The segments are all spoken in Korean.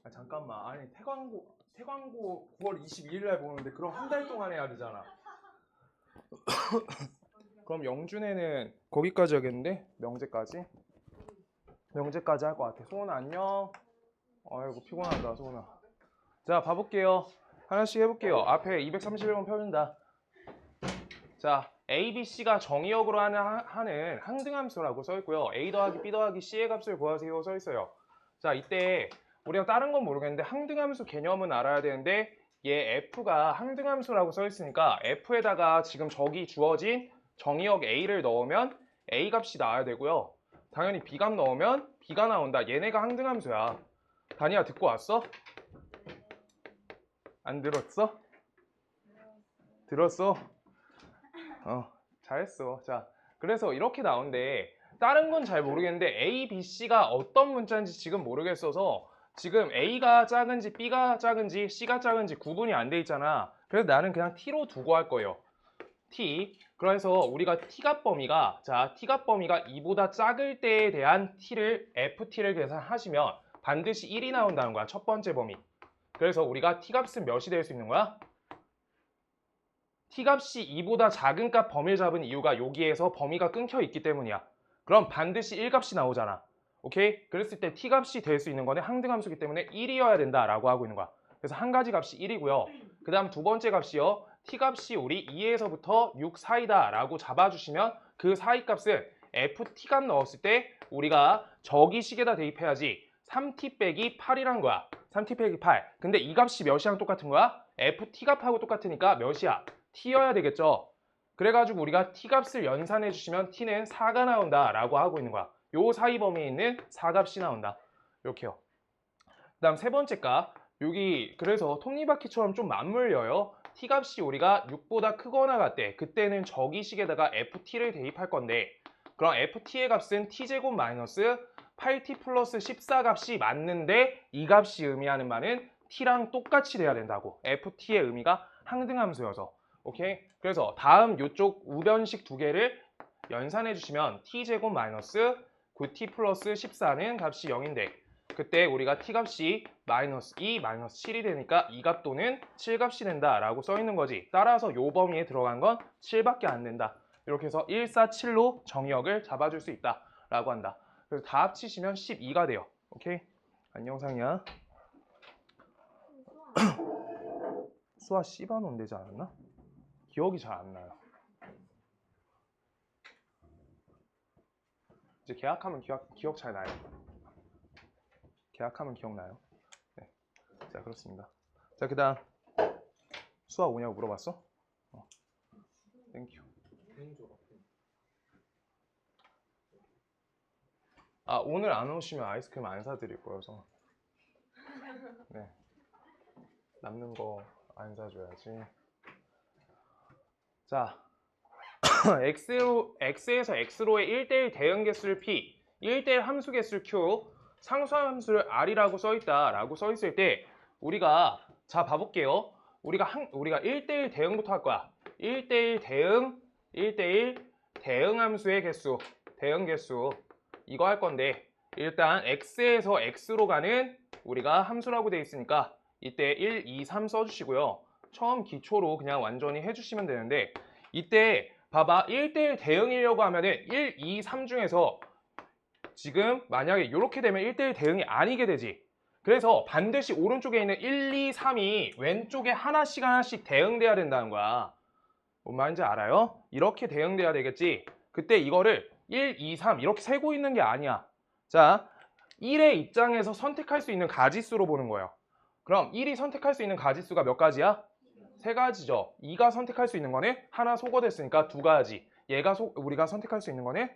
아, 잠깐만. 아니, 태광고 9월 22일 날 보는데 그럼 한 달 동안 해야 되잖아. 그럼 영준에는 거기까지 하겠는데? 명제까지? 명제까지 할 것 같아. 소은아 안녕. 아이고 피곤하다 소은아. 자 봐볼게요. 하나씩 해볼게요. 앞에 231번 펴준다. 자 A, B, C가 정의역으로 하는 항등함수라고 써있고요. A 더하기 B 더하기 C의 값을 구하세요 써있어요. 자 이때 우리가 다른 건 모르겠는데 항등함수 개념은 알아야 되는데 얘 F가 항등함수라고 써있으니까 F에다가 지금 저기 주어진 정의역 A를 넣으면 A 값이 나와야 되고요. 당연히 B 값 넣으면 B가 나온다. 얘네가 항등함수야. 다니야 듣고 왔어? 안 들었어? 들었어? 잘했어. 자, 그래서 이렇게 나온대. 다른 건 잘 모르겠는데 A, B, C가 어떤 문자인지 지금 모르겠어서 지금 A가 작은지 B가 작은지 C가 작은지 구분이 안 돼 있잖아. 그래서 나는 그냥 T로 두고 할 거예요. T. 그래서 우리가 T값 범위가 T값 범위가 2보다 작을 때에 대한 FT를 계산하시면 반드시 1이 나온다는 거야. 첫 번째 범위. 그래서 우리가 T값은 몇이 될 수 있는 거야? T값이 2보다 작은 값 범위를 잡은 이유가 여기에서 범위가 끊겨 있기 때문이야. 그럼 반드시 1값이 나오잖아. 오케이? 그랬을 때 T값이 될 수 있는 거는 항등함수이기 때문에 1이어야 된다라고 하고 있는 거야. 그래서 한 가지 값이 1이고요. 그 다음 두 번째 값이요. T값이 우리 2에서부터 6 사이다 라고 잡아주시면 그 사이 값은 FT값 넣었을 때 우리가 저기식에다 대입해야지 3T 빼기 8이란 거야. 3T 빼기 8. 근데 이 값이 몇이랑 똑같은 거야? FT값하고 똑같으니까 몇이야? T여야 되겠죠. 그래가지고 우리가 T값을 연산해 주시면 T는 4가 나온다 라고 하고 있는 거야. 요 사이 범위에 있는 4값이 나온다. 이렇게요. 그 다음 세 번째 값. 여기 그래서 톱니바퀴처럼 좀 맞물려요. T값이 우리가 6보다 크거나 같대. 그때는 저기식에다가 FT를 대입할 건데 그럼 FT의 값은 T제곱 마이너스 8T 플러스 14 값이 맞는데 이 값이 의미하는 바는 T랑 똑같이 돼야 된다고. FT의 의미가 항등함수여서. 오케이? 그래서 다음 이쪽 우변식 두 개를 연산해 주시면 t제곱 마이너스 9t 플러스 14는 값이 0인데 그때 우리가 t값이 마이너스 2, 마이너스 7이 되니까 이 값 또는 7값이 된다라고 써 있는 거지. 따라서 요 범위에 들어간 건 7밖에 안 된다. 이렇게 해서 1, 4, 7로 정의역을 잡아줄 수 있다라고 한다. 그래서 다 합치시면 12가 돼요. 오케이? 안녕 상이야. 수아 C반원 되지 않았나? 기억이 잘 안 나요. 이제 계약하면 기억 잘 나요. 계약하면 기억나요. 네. 자, 그렇습니다. 자, 그 다음 수아 오냐고 물어봤어? 땡큐. 아, 오늘 안 오시면 아이스크림 안 사드릴 거여서. 네. 남는 거 안 사줘야지. 자, X에서 X로의 1대1 대응 개수를 P, 1대1 함수 개수를 Q, 상수함수를 R이라고 써있다라고 써있을 때 우리가 자 봐볼게요. 우리가 1대1 대응부터 할 거야. 1대1 대응, 1대1 대응 함수의 개수, 대응 개수 이거 할 건데 일단 X에서 X로 가는 우리가 함수라고 돼 있으니까 이때 1, 2, 3 써주시고요. 처음 기초로 그냥 완전히 해주시면 되는데 이때 봐봐 1대1 대응이려고 하면은 1, 2, 3 중에서 지금 만약에 이렇게 되면 1대1 대응이 아니게 되지. 그래서 반드시 오른쪽에 있는 1, 2, 3이 왼쪽에 하나씩 대응돼야 된다는 거야. 뭔 말인지 알아요? 이렇게 대응돼야 되겠지. 그때 이거를 1, 2, 3 이렇게 세고 있는 게 아니야. 자, 1의 입장에서 선택할 수 있는 가지수로 보는 거예요. 그럼 1이 선택할 수 있는 가지수가 몇 가지야? 세 가지죠. 2가 선택할 수 있는 거는 하나 소거됐으니까 두 가지. 우리가 선택할 수 있는 거는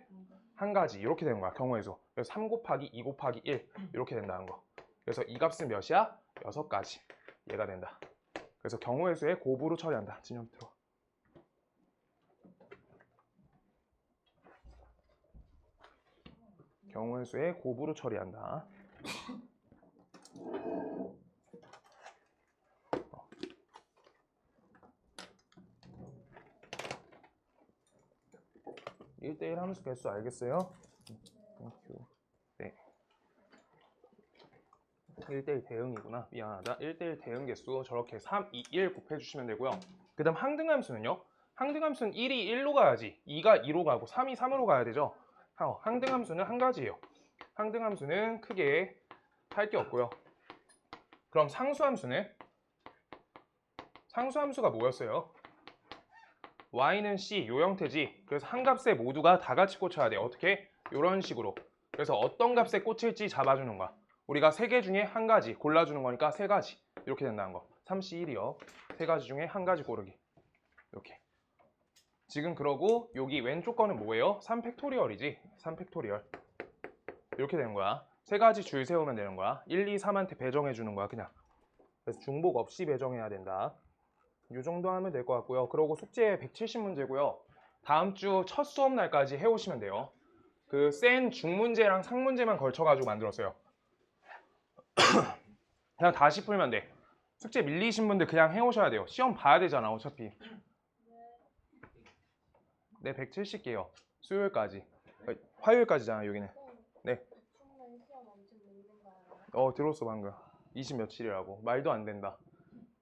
한 가지. 이렇게 되는 거야. 경우의 수. 그래서 3 곱하기 2 곱하기 1 이렇게 된다는 거. 그래서 이 값은 몇이야? 6가지. 얘가 된다. 그래서 경우의 수에 곱으로 처리한다. 진영 들어. 경우의 수에 곱으로 처리한다. (1대1) 함수 개수 알겠어요? 네. 1대1 대응이구나. 미안하다. 1대1 대응 개수 저렇게 3, 2, 1 곱해주시면 되고요. 그 다음 항등함수는요. 항등함수는 1이 1로 가야지 2가 2로 가고 3이 3으로 가야 되죠. 항등함수는 한 가지예요. 항등함수는 크게 할 게 없고요. 그럼 상수함수는? 상수함수가 뭐였어요? y는 c 요 형태지. 그래서 한 값에 모두가 다 같이 꽂혀야 돼. 어떻게? 이런 식으로. 그래서 어떤 값에 꽂힐지 잡아주는 거야. 우리가 세 개 중에 한 가지 골라주는 거니까 세 가지 이렇게 된다는 거. 3C1이요. 세 가지 중에 한 가지 고르기. 이렇게. 지금 그러고 여기 왼쪽 거는 뭐예요? 3팩토리얼이지. 3팩토리얼. 이렇게 되는 거야. 세 가지 줄 세우면 되는 거야. 1, 2, 3한테 배정해 주는 거야 그냥. 그래서 중복 없이 배정해야 된다. 이 정도 하면 될 것 같고요. 그러고 숙제 170문제고요. 다음 주 첫 수업 날까지 해오시면 돼요. 그 센 중문제랑 상문제만 걸쳐가지고 만들었어요. 그냥 다시 풀면 돼. 숙제 밀리신 분들 그냥 해오셔야 돼요. 시험 봐야 되잖아 어차피. 네, 170개요. 수요일까지. 화요일까지잖아 여기는. 네. 들었어 방금. 20 며칠이라고. 말도 안 된다.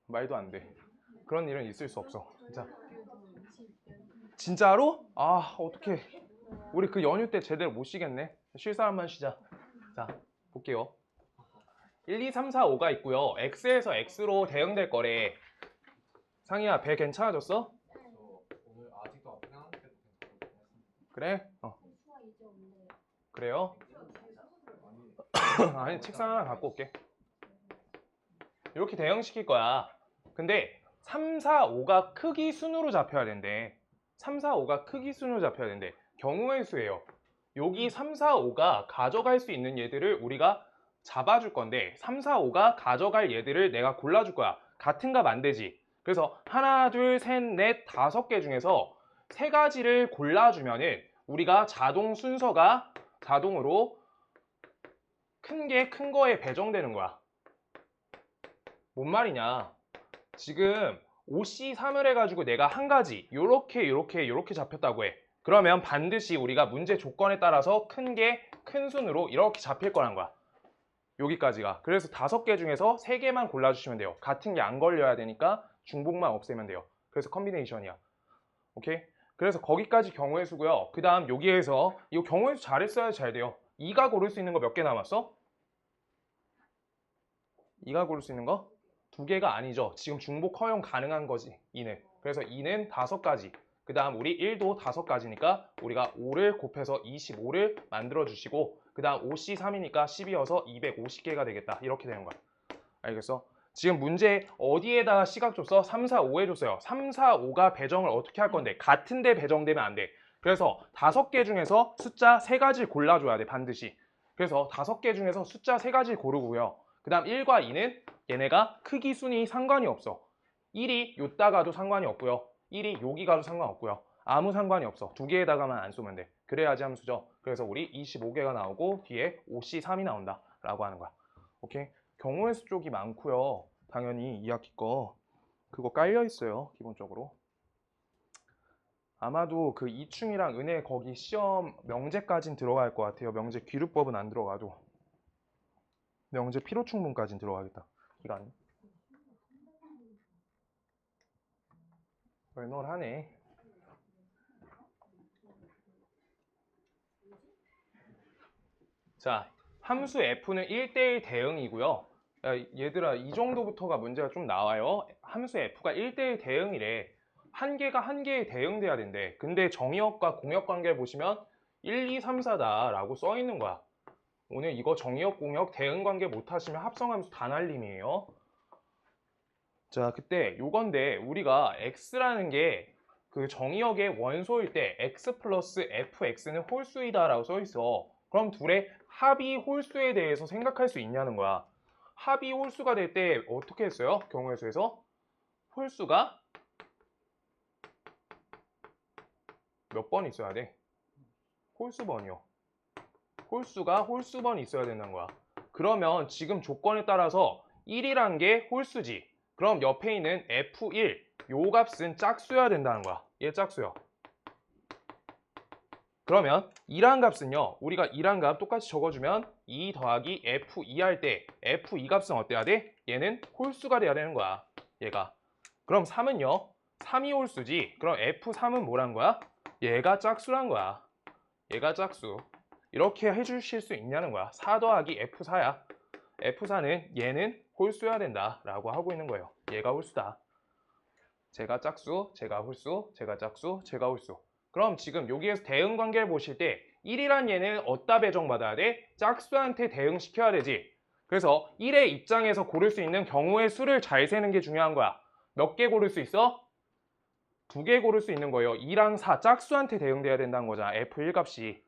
말도 안 돼. 그런 일은 있을 수 없어. 진짜. 진짜로? 아 어떡해. 우리 그 연휴 때 제대로 못 쉬겠네. 쉴 사람만 쉬자. 자 볼게요. 1, 2, 3, 4, 5가 있고요. x에서 x로 대응될 거래. 상희야 배 괜찮아졌어? 오늘 아직도 안 끝났는데 그래? 그래요? 아니 책상 하나 갖고 올게. 이렇게 대응시킬 거야. 근데 3, 4, 5가 크기 순으로 잡혀야 된대. 3, 4, 5가 크기 순으로 잡혀야 된대. 경우의 수예요. 여기 3, 4, 5가 가져갈 수 있는 얘들을 우리가 잡아줄 건데 3, 4, 5가 가져갈 얘들을 내가 골라줄 거야. 같은 값 안 되지. 그래서 하나, 둘, 셋, 넷, 5개 중에서 3가지를 골라주면은 우리가 자동 순서가 자동으로 큰 게 큰 거에 배정되는 거야. 뭔 말이냐? 지금 5C3을 해가지고 내가 한 가지 요렇게 잡혔다고 해. 그러면 반드시 우리가 문제 조건에 따라서 큰 게 큰 순으로 이렇게 잡힐 거란 거야. 여기까지가. 그래서 5개 중에서 3개만 골라주시면 돼요. 같은 게 안 걸려야 되니까 중복만 없애면 돼요. 그래서 컨비네이션이야. 오케이? 그래서 거기까지 경우의 수고요. 그 다음 여기에서 이 경우의 수 잘했어야 잘 돼요. 2가 고를 수 있는 거 몇 개 남았어? 2가 고를 수 있는 거? 2개가 아니죠. 지금 중복 허용 가능한 거지 2는. 그래서 2는 5가지. 그 다음 우리 1도 5가지니까 우리가 5를 곱해서 25를 만들어 주시고 그 다음 5C3이니까 10이어서 250개가 되겠다. 이렇게 되는 거야. 알겠어? 지금 문제 어디에다가 시각 줬어? 3, 4, 5에 줬어요. 3, 4, 5가 배정을 어떻게 할 건데? 같은데 배정되면 안 돼. 그래서 5개 중에서 숫자 3가지 골라줘야 돼. 반드시. 그래서 5개 중에서 숫자 3가지 고르고요. 그 다음 1과 2는 얘네가 크기 순위 상관이 없어. 1이 요따 가도 상관이 없고요. 1이 여기 가도 상관없고요. 아무 상관이 없어. 2개에다가만 안 쏘면 돼. 그래야지 함수죠. 그래서 우리 25개가 나오고 뒤에 5C3이 나온다 라고 하는 거야. 오케이? 경우의 수 쪽이 많고요. 당연히 2학기 거 그거 깔려 있어요. 기본적으로. 아마도 그 이충이랑 은혜 거기 시험 명제까진 들어갈 것 같아요. 명제 귀류법은 안 들어가도 명제 피로충분까진 들어가겠다. 기간 널널하네. 자, 함수 f는 1대1 대응이고요. 야, 얘들아 이 정도부터가 문제가 좀 나와요. 함수 f가 1대1 대응이래. 한 개가 한 개에 대응돼야 된대. 근데 정의역과 공역 관계를 보시면 1, 2, 3, 4다 라고 써 있는 거야. 오늘 이거 정의역, 공역, 대응 관계 못하시면 합성함수 다 날림이에요. 자, 그때 요건데 우리가 x라는 게 그 정의역의 원소일 때 x 플러스 fx는 홀수이다 라고 써 있어. 그럼 둘의 합이 홀수에 대해서 생각할 수 있냐는 거야. 합이 홀수가 될 때 어떻게 했어요? 경우의 수에서 홀수가 몇 번 있어야 돼? 홀수번이요. 홀수가 홀수번 있어야 된다는 거야. 그러면 지금 조건에 따라서 1이란 게 홀수지. 그럼 옆에 있는 F1 요 값은 짝수여야 된다는 거야. 얘 짝수요. 그러면 2란 값은요. 우리가 2란 값 똑같이 적어주면 2 더하기 F2 할 때 F2 값은 어때야 돼? 얘는 홀수가 돼야 되는 거야. 얘가. 그럼 3은요. 3이 홀수지. 그럼 F3은 뭐란 거야? 얘가 짝수란 거야. 얘가 짝수. 이렇게 해주실 수 있냐는 거야. 4 더하기 F4야. F4는 얘는 홀수여야 된다 라고 하고 있는 거예요. 얘가 홀수다. 제가 짝수, 제가 홀수, 제가 짝수, 제가 홀수. 그럼 지금 여기에서 대응 관계를 보실 때 1이란 얘는 어디다 배정받아야 돼? 짝수한테 대응시켜야 되지. 그래서 1의 입장에서 고를 수 있는 경우의 수를 잘 세는 게 중요한 거야. 몇 개 고를 수 있어? 2개 고를 수 있는 거예요. 2랑 4 짝수한테 대응돼야 된다는 거잖아. F1 값이.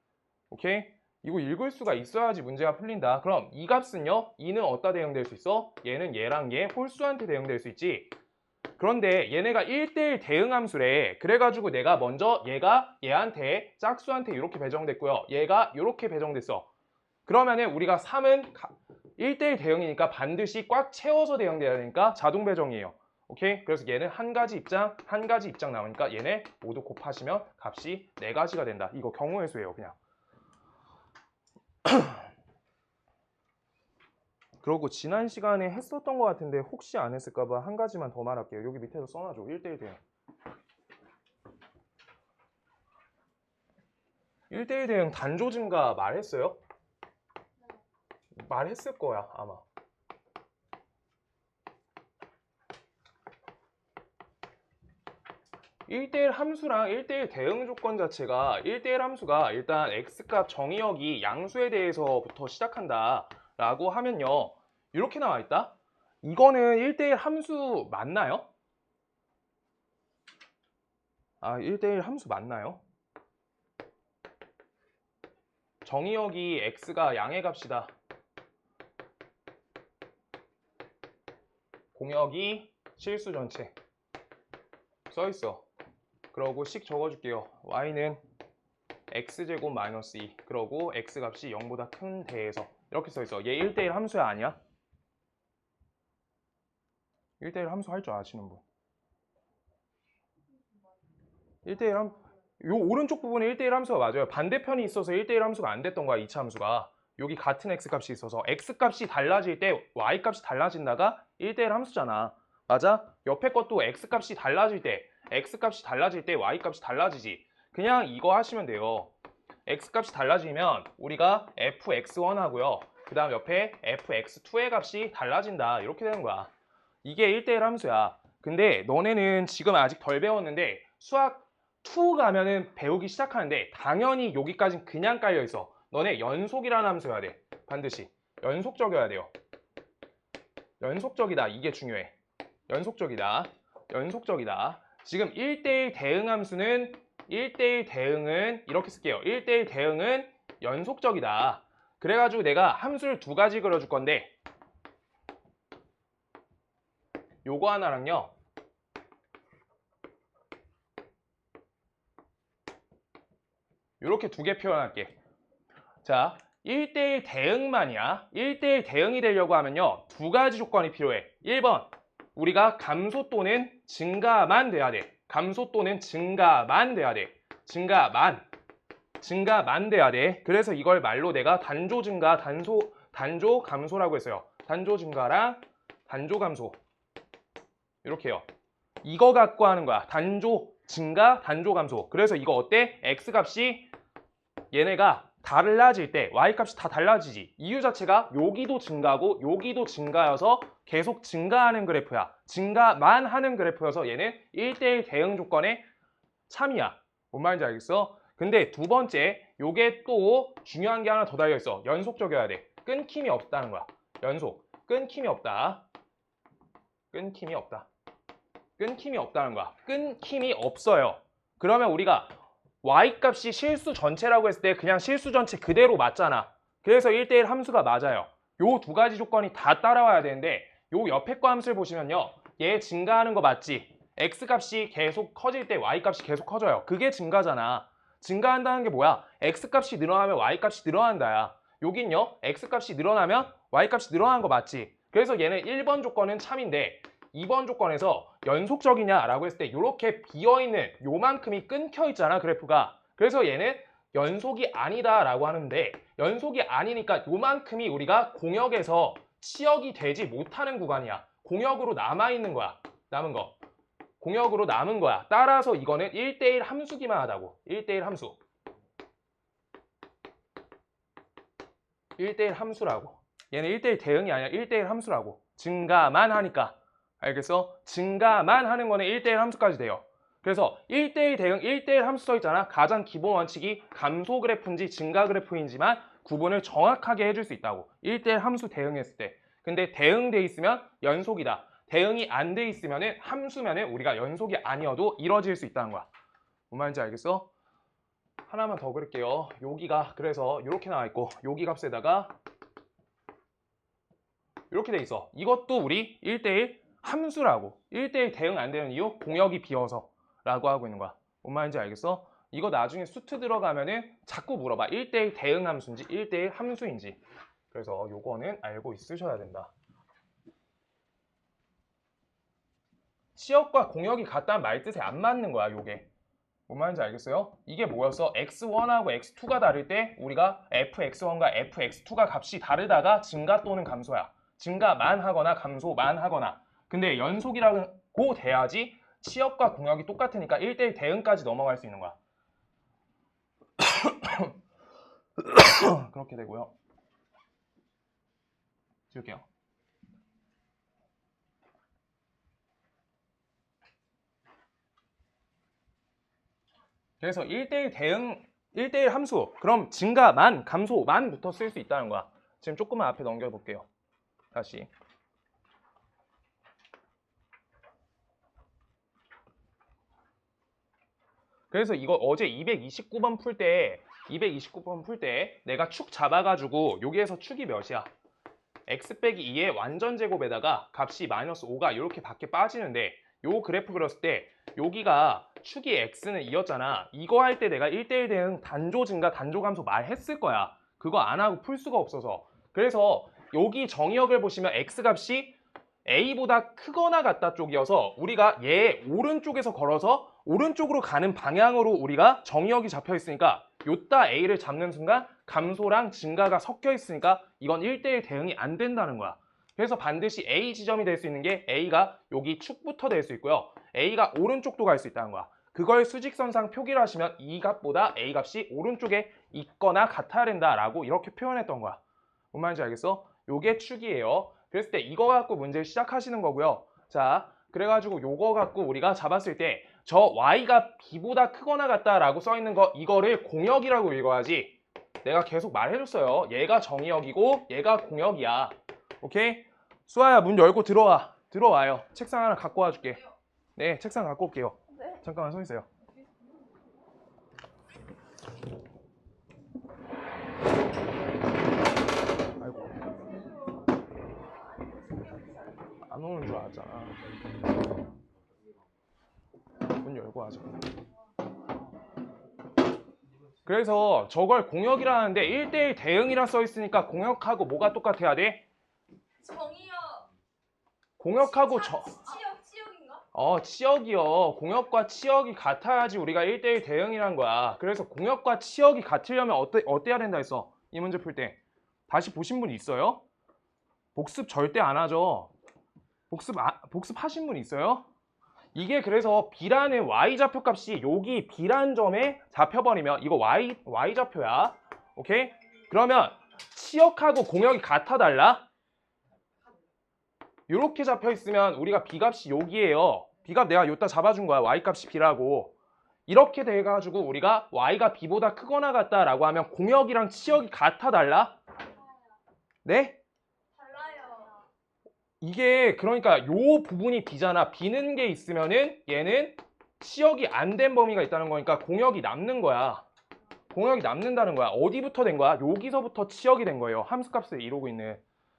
오케이? 이거 읽을 수가 있어야지 문제가 풀린다. 그럼 이 값은요? 2는 어디다 대응될 수 있어? 얘는 얘랑 얘 홀수한테 대응될 수 있지. 그런데 얘네가 1대1 대응함수래. 그래가지고 내가 먼저 얘가 얘한테 짝수한테 이렇게 배정됐고요. 얘가 이렇게 배정됐어. 그러면은 우리가 3은 1대1 대응이니까 반드시 꽉 채워서 대응돼야 되니까 자동 배정이에요. 오케이? 그래서 얘는 한 가지 입장 나오니까 얘네 모두 곱하시면 값이 4가지가 된다. 이거 경우의 수예요, 그냥. 그러고 지난 시간에 했었던 것 같은데 혹시 안 했을까봐 한 가지만 더 말할게요. 여기 밑에서 써놔줘. 1대1 대응. 1대1 대응 단조 증가 말했어요? 말했을 거야 아마. (1대1) 함수랑 1대1 대응 조건 자체가 1대1 함수가 일단 x값 정의역이 양수에 대해서부터 시작한다 라고 하면요 이렇게 나와 있다. 이거는 1대1 함수 맞나요? 1대1 함수 맞나요? 정의역이 x가 양의 값이다. 공역이 실수 전체 써있어. 그러고 식 적어줄게요. y는 x제곱 마이너스 2 그러고 x값이 0보다 큰 대에서 이렇게 써있어. 얘 1대1 함수야 아니야? 1대1 함수 할 줄 아시는 분? 1대1 요 오른쪽 부분에 1대1 함수가 맞아요. 반대편이 있어서 1대1 함수가 안 됐던 거야. 2차 함수가. 여기 같은 x값이 있어서 x값이 달라질 때 y값이 달라진다가 1대1 함수잖아. 맞아? 옆에 것도 x값이 달라질 때 y값이 달라지지. 그냥 이거 하시면 돼요. x값이 달라지면 우리가 fx1 하고요. 그 다음 옆에 fx2의 값이 달라진다. 이렇게 되는 거야. 이게 1대1 함수야. 근데 너네는 지금 아직 덜 배웠는데 수학 2 가면은 배우기 시작하는데 당연히 여기까지는 그냥 깔려있어. 너네 연속이라는 함수여야 돼. 반드시. 연속적이어야 돼요. 연속적이다. 이게 중요해. 연속적이다. 지금 1대1 대응 함수는 1대1 대응은 이렇게 쓸게요. 1대1 대응은 연속적이다. 그래가지고 내가 함수를 2가지 그려줄 건데 요거 하나랑요. 이렇게 2개 표현할게. 자, 1대1 대응만이야. 1대1 대응이 되려고 하면요. 2가지 조건이 필요해. 1번, 우리가 감소 또는 증가만 돼야 돼. 감소 또는 증가만 돼야 돼. 증가만 돼야 돼. 그래서 이걸 말로 내가 단조 증가, 단조 감소라고 했어요. 단조 증가랑 단조 감소. 이렇게 해요. 이거 갖고 하는 거야. 단조 증가, 단조 감소. 그래서 이거 어때? x값이 얘네가 달라질 때 y값이 다 달라지지. 이유 자체가 여기도 증가고 여기도 증가여서 계속 증가하는 그래프야. 증가만 하는 그래프여서 얘는 1대1 대응 조건의 참이야. 뭔 말인지 알겠어? 근데 두 번째, 요게 또 중요한 게 하나 더 달려있어. 연속적이어야 돼. 끊김이 없다는 거야. 연속. 끊김이 없다. 끊김이 없다는 거야. 끊김이 없어요. 그러면 우리가 y값이 실수 전체라고 했을 때 그냥 실수 전체 그대로 맞잖아. 그래서 1대1 함수가 맞아요. 요 2가지 조건이 다 따라와야 되는데 요 옆에 거 함수를 보시면요. 얘 증가하는 거 맞지? x값이 계속 커질 때 y값이 계속 커져요. 그게 증가잖아. 증가한다는 게 뭐야? x값이 늘어나면 y값이 늘어난다야. 여긴요. x값이 늘어나면 y값이 늘어나는 거 맞지? 그래서 얘는 1번 조건은 참인데 2번 조건에서 연속적이냐라고 했을 때 이렇게 비어있는 요만큼이 끊겨 있잖아 그래프가. 그래서 얘는 연속이 아니다라고 하는데 연속이 아니니까 요만큼이 우리가 공역에서 치역이 되지 못하는 구간이야. 공역으로 남아있는 거야. 남은 거. 공역으로 남은 거야. 따라서 이거는 1대1 함수기만 하다고. 1대1 함수. 1대1 함수라고. 얘는 1대1 대응이 아니라 1대1 함수라고. 증가만 하니까. 알겠어? 증가만 하는 거는 1대1 함수까지 돼요. 그래서 1대1 대응, 1대1 함수 써 있잖아. 가장 기본 원칙이 감소 그래프인지 증가 그래프인지만 구분을 정확하게 해줄 수 있다고. 1대1 함수 대응했을 때. 근데 대응돼 있으면 연속이다. 대응이 안 돼 있으면은 함수면은 우리가 연속이 아니어도 이뤄질 수 있다는 거야. 뭔 말인지 알겠어? 하나만 더 그릴게요. 여기가 그래서 이렇게 나와 있고 여기 값에다가 이렇게 돼 있어. 이것도 우리 1대1 함수라고. 1대1 대응 안 되는 이유 공역이 비어서 라고 하고 있는 거야. 뭔 말인지 알겠어? 이거 나중에 수트 들어가면은 자꾸 물어봐. 1대1 대응 함수인지 1대1 함수인지. 그래서 요거는 알고 있으셔야 된다. 치역과 공역이 같다는 말 뜻에 안 맞는 거야, 요게. 뭔 말인지 알겠어요? 이게 뭐였어? x1하고 x2가 다를 때 우리가 fx1과 fx2가 값이 다르다가 증가 또는 감소야. 증가만 하거나 감소만 하거나. 근데 연속이라고 돼야지 치역과 공역이 똑같으니까 1대1 대응까지 넘어갈 수 있는 거야. 그렇게 되고요. 지울게요. 그래서 1대1 대응, 1대1 함수. 그럼 증가만, 감소만부터 쓸 수 있다는 거야. 지금 조금만 앞에 넘겨볼게요. 다시. 그래서 이거 어제 229번 풀 때 내가 축 잡아가지고 여기에서 축이 몇이야? x 빼기 2의 완전 제곱에다가 값이 마이너스 5가 이렇게 밖에 빠지는데 요 그래프 그렸을 때 여기가 축이 x는 2였잖아. 이거 할 때 내가 1대1 대응 단조 증가 단조 감소 말했을 거야. 그거 안 하고 풀 수가 없어서. 그래서 여기 정의역을 보시면 x 값이 a보다 크거나 같다 쪽이어서 우리가 얘 오른쪽에서 걸어서 오른쪽으로 가는 방향으로 우리가 정의역이 잡혀 있으니까 요따 a를 잡는 순간 감소랑 증가가 섞여 있으니까 이건 1대1 대응이 안 된다는 거야. 그래서 반드시 a 지점이 될 수 있는 게 a가 여기 축부터 될 수 있고요. a가 오른쪽도 갈 수 있다는 거야. 그걸 수직선상 표기를 하시면 이 값보다 a 값이 오른쪽에 있거나 같아야 된다라고 이렇게 표현했던 거야. 뭔 말인지 알겠어? 요게 축이에요. 그랬을 때 이거 갖고 문제를 시작하시는 거고요. 자, 그래가지고 요거 갖고 우리가 잡았을 때 저 y가 b보다 크거나 같다라고 써있는 거 이거를 공역이라고 읽어야지. 내가 계속 말해줬어요. 얘가 정의역이고 얘가 공역이야. 오케이? 수아야 문 열고 들어와. 들어와요. 책상 하나 갖고 와줄게. 네, 책상 갖고 올게요. 네. 잠깐만 서 있어요. 아이고. 안 오는 줄 알았잖아. 문 열고 하자. 그래서 저걸 공역이라는데 1대1 대응이라 써있으니까 공역하고 뭐가 똑같아야 돼? 정의역. 공역하고 치역인가? 치역이요. 공역과 치역이 같아야지 우리가 1대1 대응이란 거야. 그래서 공역과 치역이 같으려면 어때야 된다 했어? 이 문제 풀 때. 다시 보신 분 있어요? 복습 절대 안 하죠. 복습 하신 분 있어요? 이게 그래서 b라는 y좌표 값이 여기 b란 점에 잡혀버리면 이거 y좌표야. 오케이? 그러면 치역하고 공역이 같아 달라? 이렇게 잡혀 있으면 우리가 b값이 여기에요. b값 내가 여기다 잡아준 거야. y값이 b라고. 이렇게 돼가지고 우리가 y가 b보다 크거나 같다라고 하면 공역이랑 치역이 같아 달라? 네? 달라요. 이게 그러니까 요 부분이 b잖아. b는 게 있으면은 얘는 치역이 안 된 범위가 있다는 거니까 공역이 남는 거야. 공역이 남는다는 거야. 어디부터 된 거야? 여기서부터 치역이 된 거예요. 함수값을 이루고 있는.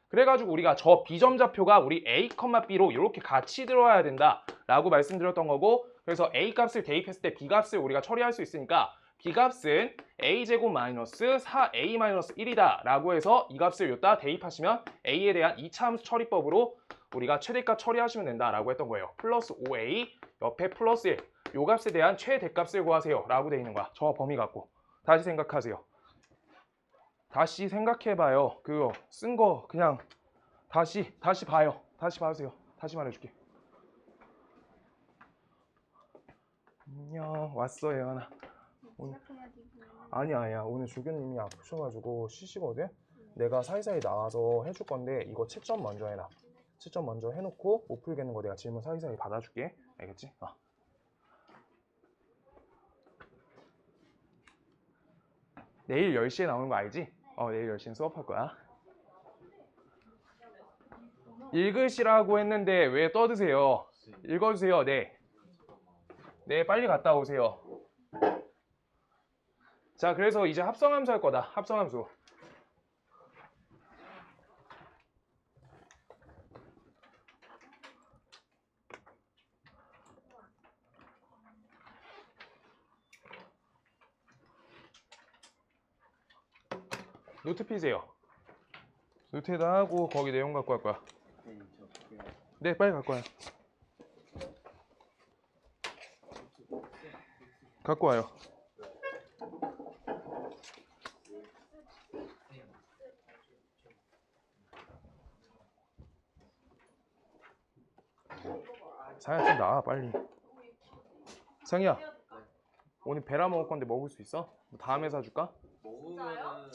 그래가지고 우리가 저 b점 좌표가 우리 a, b로 이렇게 같이 들어와야 된다라고 말씀드렸던 거고, 그래서 a 값을 대입했을 때 b 값을 우리가 처리할 수 있으니까 b 값은 a제곱 마이너스 4a 마이너스 1이다 라고 해서 이 값을 여기다 대입하시면 a에 대한 2차 함수 처리법으로 우리가 최대값 처리하시면 된다라고 했던 거예요. 플러스 5a 옆에 플러스 1, 요 값에 대한 최대값을 구하세요 라고 돼 있는 거야. 저 범위 갖고. 다시 생각하세요. 다시 생각해봐요. 그거 쓴 거 그냥 다시 봐요. 다시 봐주세요. 다시 말해줄게. 안녕. 왔어 예은아. 아니야. 오늘 조교님이 아프셔가지고 쉬시거든. 내가 사이사이 나와서 해줄 건데 이거 채점 먼저 해놔. 채점 먼저 해놓고 못 풀겠는 거 내가 질문 사이사이 받아줄게. 알겠지? 내일 10시에 나오는 거 알지? 내일 10시엔 수업할 거야. 읽으시라고 했는데 왜 떠드세요? 읽어주세요. 네. 네, 빨리 갔다 오세요. 자, 그래서 이제 합성함수 할 거다. 합성함수. 노트 피세요. 노트에다 하고 거기 내용 갖고 갈 거야. 네, 빨리 갈 거야. 갖고 와요. 상이야 좀 나와 빨리. 상이야 오늘 베라 먹을 건데 먹을 수 있어? 다음에 사줄까? 먹으면은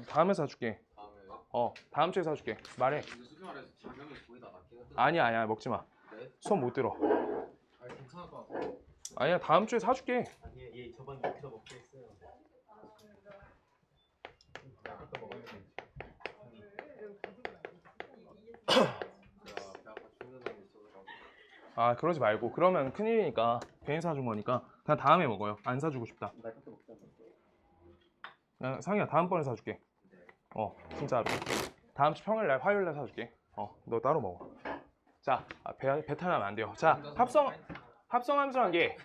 다음에 사줄게. 다음에 다음 주에 사줄게. 말해. 근데 솔직히 말해서 작용이 거의 다 낫긴 하던데. 아니야 먹지 마. 네? 수업 못 들어. 아니 괜찮을 것 같아. 아니야 다음 주에 사줄게. 아니 얘 저번 주에 먹고 있어요. 아까 먹었는데. 내가 배 아파 죽는다는 게 있어서. 아 그러지 말고 그러면 큰일이니까 괜히 사준 거니까 그냥 다음에 먹어요. 안 사주고 싶다. 나 그때 먹자. 야, 상이야 다음번에 사줄게. 진짜로. 다음 주 평일날 화요일날 사줄게. 너 따로 먹어. 자 배탈나면 안 돼요. 자 합성함수란 게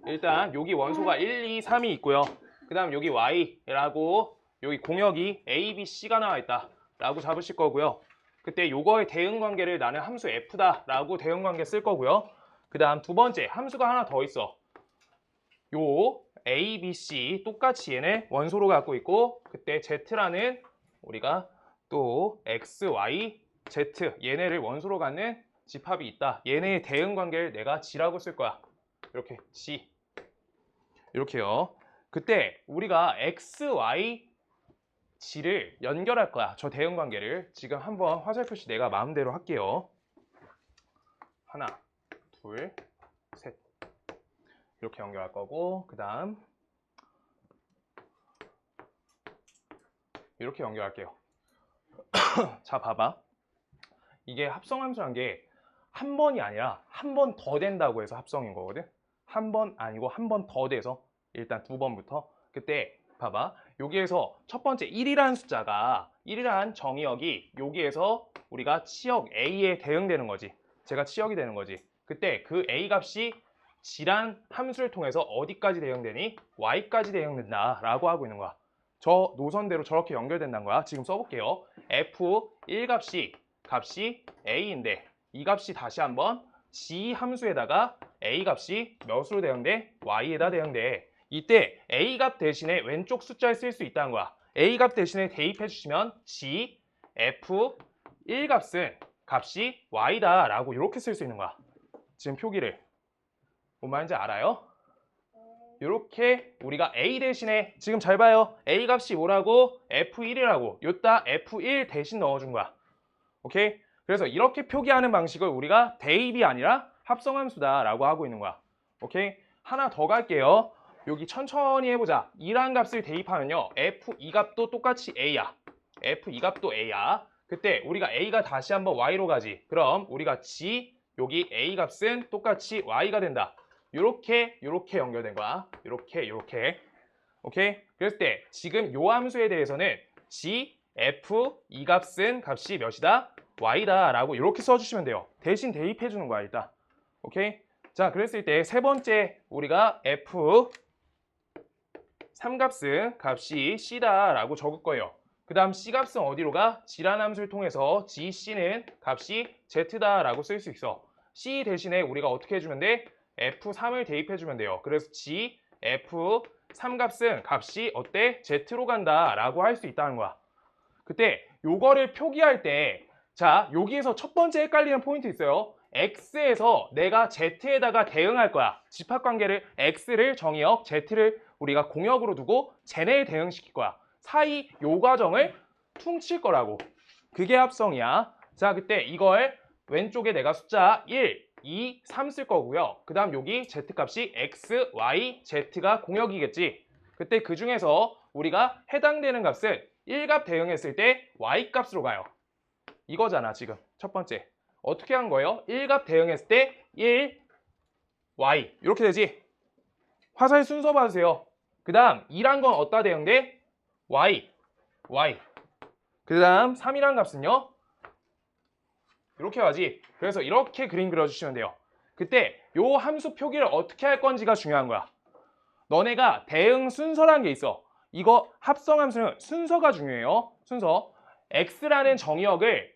일단 여기 원소가 1, 2, 3이 있고요. 그 다음 여기 y라고 여기 공역이 a, b, c가 나와 있다 라고 잡으실 거고요. 그때 요거의 대응관계를 나는 함수 f다 라고 대응관계 쓸 거고요. 그 다음 두 번째 함수가 하나 더 있어. 요 a, b, c 똑같이 얘네 원소로 갖고 있고 그때 z라는 우리가 또 x, y, z 얘네를 원소로 갖는 집합이 있다. 얘네의 대응관계를 내가 g라고 쓸 거야. 이렇게 g 이렇게요. 그때 우리가 x, y, g를 연결할 거야. 저 대응관계를 지금 한번 화살표시 내가 마음대로 할게요. 하나, 둘, 셋 이렇게 연결할 거고 그 다음 이렇게 연결할게요. 자 봐봐. 이게 합성함수란 게 한 번이 아니라 한 번 더 된다고 해서 합성인 거거든. 한 번 아니고 한 번 더 돼서 일단 두 번부터 그때 봐봐. 여기에서 첫 번째 1이라는 숫자가 1이라는 정의역이 여기에서 우리가 치역 A에 대응되는 거지. 제가 치역이 되는 거지. 그때 그 A 값이 g란 함수를 통해서 어디까지 대응되니? y까지 대응된다 라고 하고 있는 거야. 저 노선대로 저렇게 연결된다는 거야. 지금 써볼게요. f1 값이 a인데 이 값이 다시 한번 g 함수에다가 a 값이 몇으로 대응돼? y에다 대응돼. 이때 a 값 대신에 왼쪽 숫자를 쓸 수 있다는 거야. a 값 대신에 대입해 주시면 g f1 값이 y다 라고 이렇게 쓸 수 있는 거야. 지금 표기를 뭔 말인지 알아요? 이렇게 우리가 a 대신에 지금 잘 봐요. a 값이 뭐라고? f1이라고. 요따 f1 대신 넣어준 거야. 오케이? 그래서 이렇게 표기하는 방식을 우리가 대입이 아니라 합성함수다 라고 하고 있는 거야. 오케이? 하나 더 갈게요. 여기 천천히 해보자. 2란 값을 대입하면요. f2 값도 똑같이 a야. f2 값도 a야. 그때 우리가 a가 다시 한번 y로 가지. 그럼 우리가 g 여기 a 값은 똑같이 y가 된다. 요렇게 연결된 거야. 요렇게 오케이? 그랬을 때 지금 요 함수에 대해서는 g f2 값이 몇이다? y다 라고 이렇게 써주시면 돼요. 대신 대입해 주는 거야 일단. 오케이? 자 그랬을 때 세 번째 우리가 f3 값이 c다 라고 적을 거예요. 그 다음 c 값은 어디로 가? g란 함수를 통해서 gc는 값이 z다 라고 쓸 수 있어. c 대신에 우리가 어떻게 해주면 돼? f3을 대입해 주면 돼요. 그래서 g f 3값은 값이 어때? Z로 간다 라고 할 수 있다는 거야. 그때 요거를 표기할 때 자, 여기에서 첫 번째 헷갈리는 포인트 있어요. X에서 내가 Z에다가 대응할 거야. 집합관계를 X를 정의역, Z를 우리가 공역으로 두고 쟤네에 대응시킬 거야. 사이 요 과정을 퉁칠 거라고. 그게 합성이야. 자, 그때 이걸 왼쪽에 내가 숫자 1, 2, 3 쓸 거고요. 그 다음 여기 Z값이 X, Y, Z가 공역이겠지. 그때 그 중에서 우리가 해당되는 값은 1값 대응했을 때 Y값으로 가요. 이거잖아, 지금. 첫 번째. 어떻게 한 거예요? 1값 대응했을 때 1, Y. 이렇게 되지. 화살 순서 봐주세요. 그 다음 2란 건 어디다 대응돼? Y. 그 다음 3이란 값은요? 이렇게 가지. 그래서 이렇게 그림 그려주시면 돼요. 그때 요 함수 표기를 어떻게 할 건지가 중요한 거야. 너네가 대응 순서라는 게 있어. 이거 합성함수는 순서가 중요해요. 순서. X라는 정의역을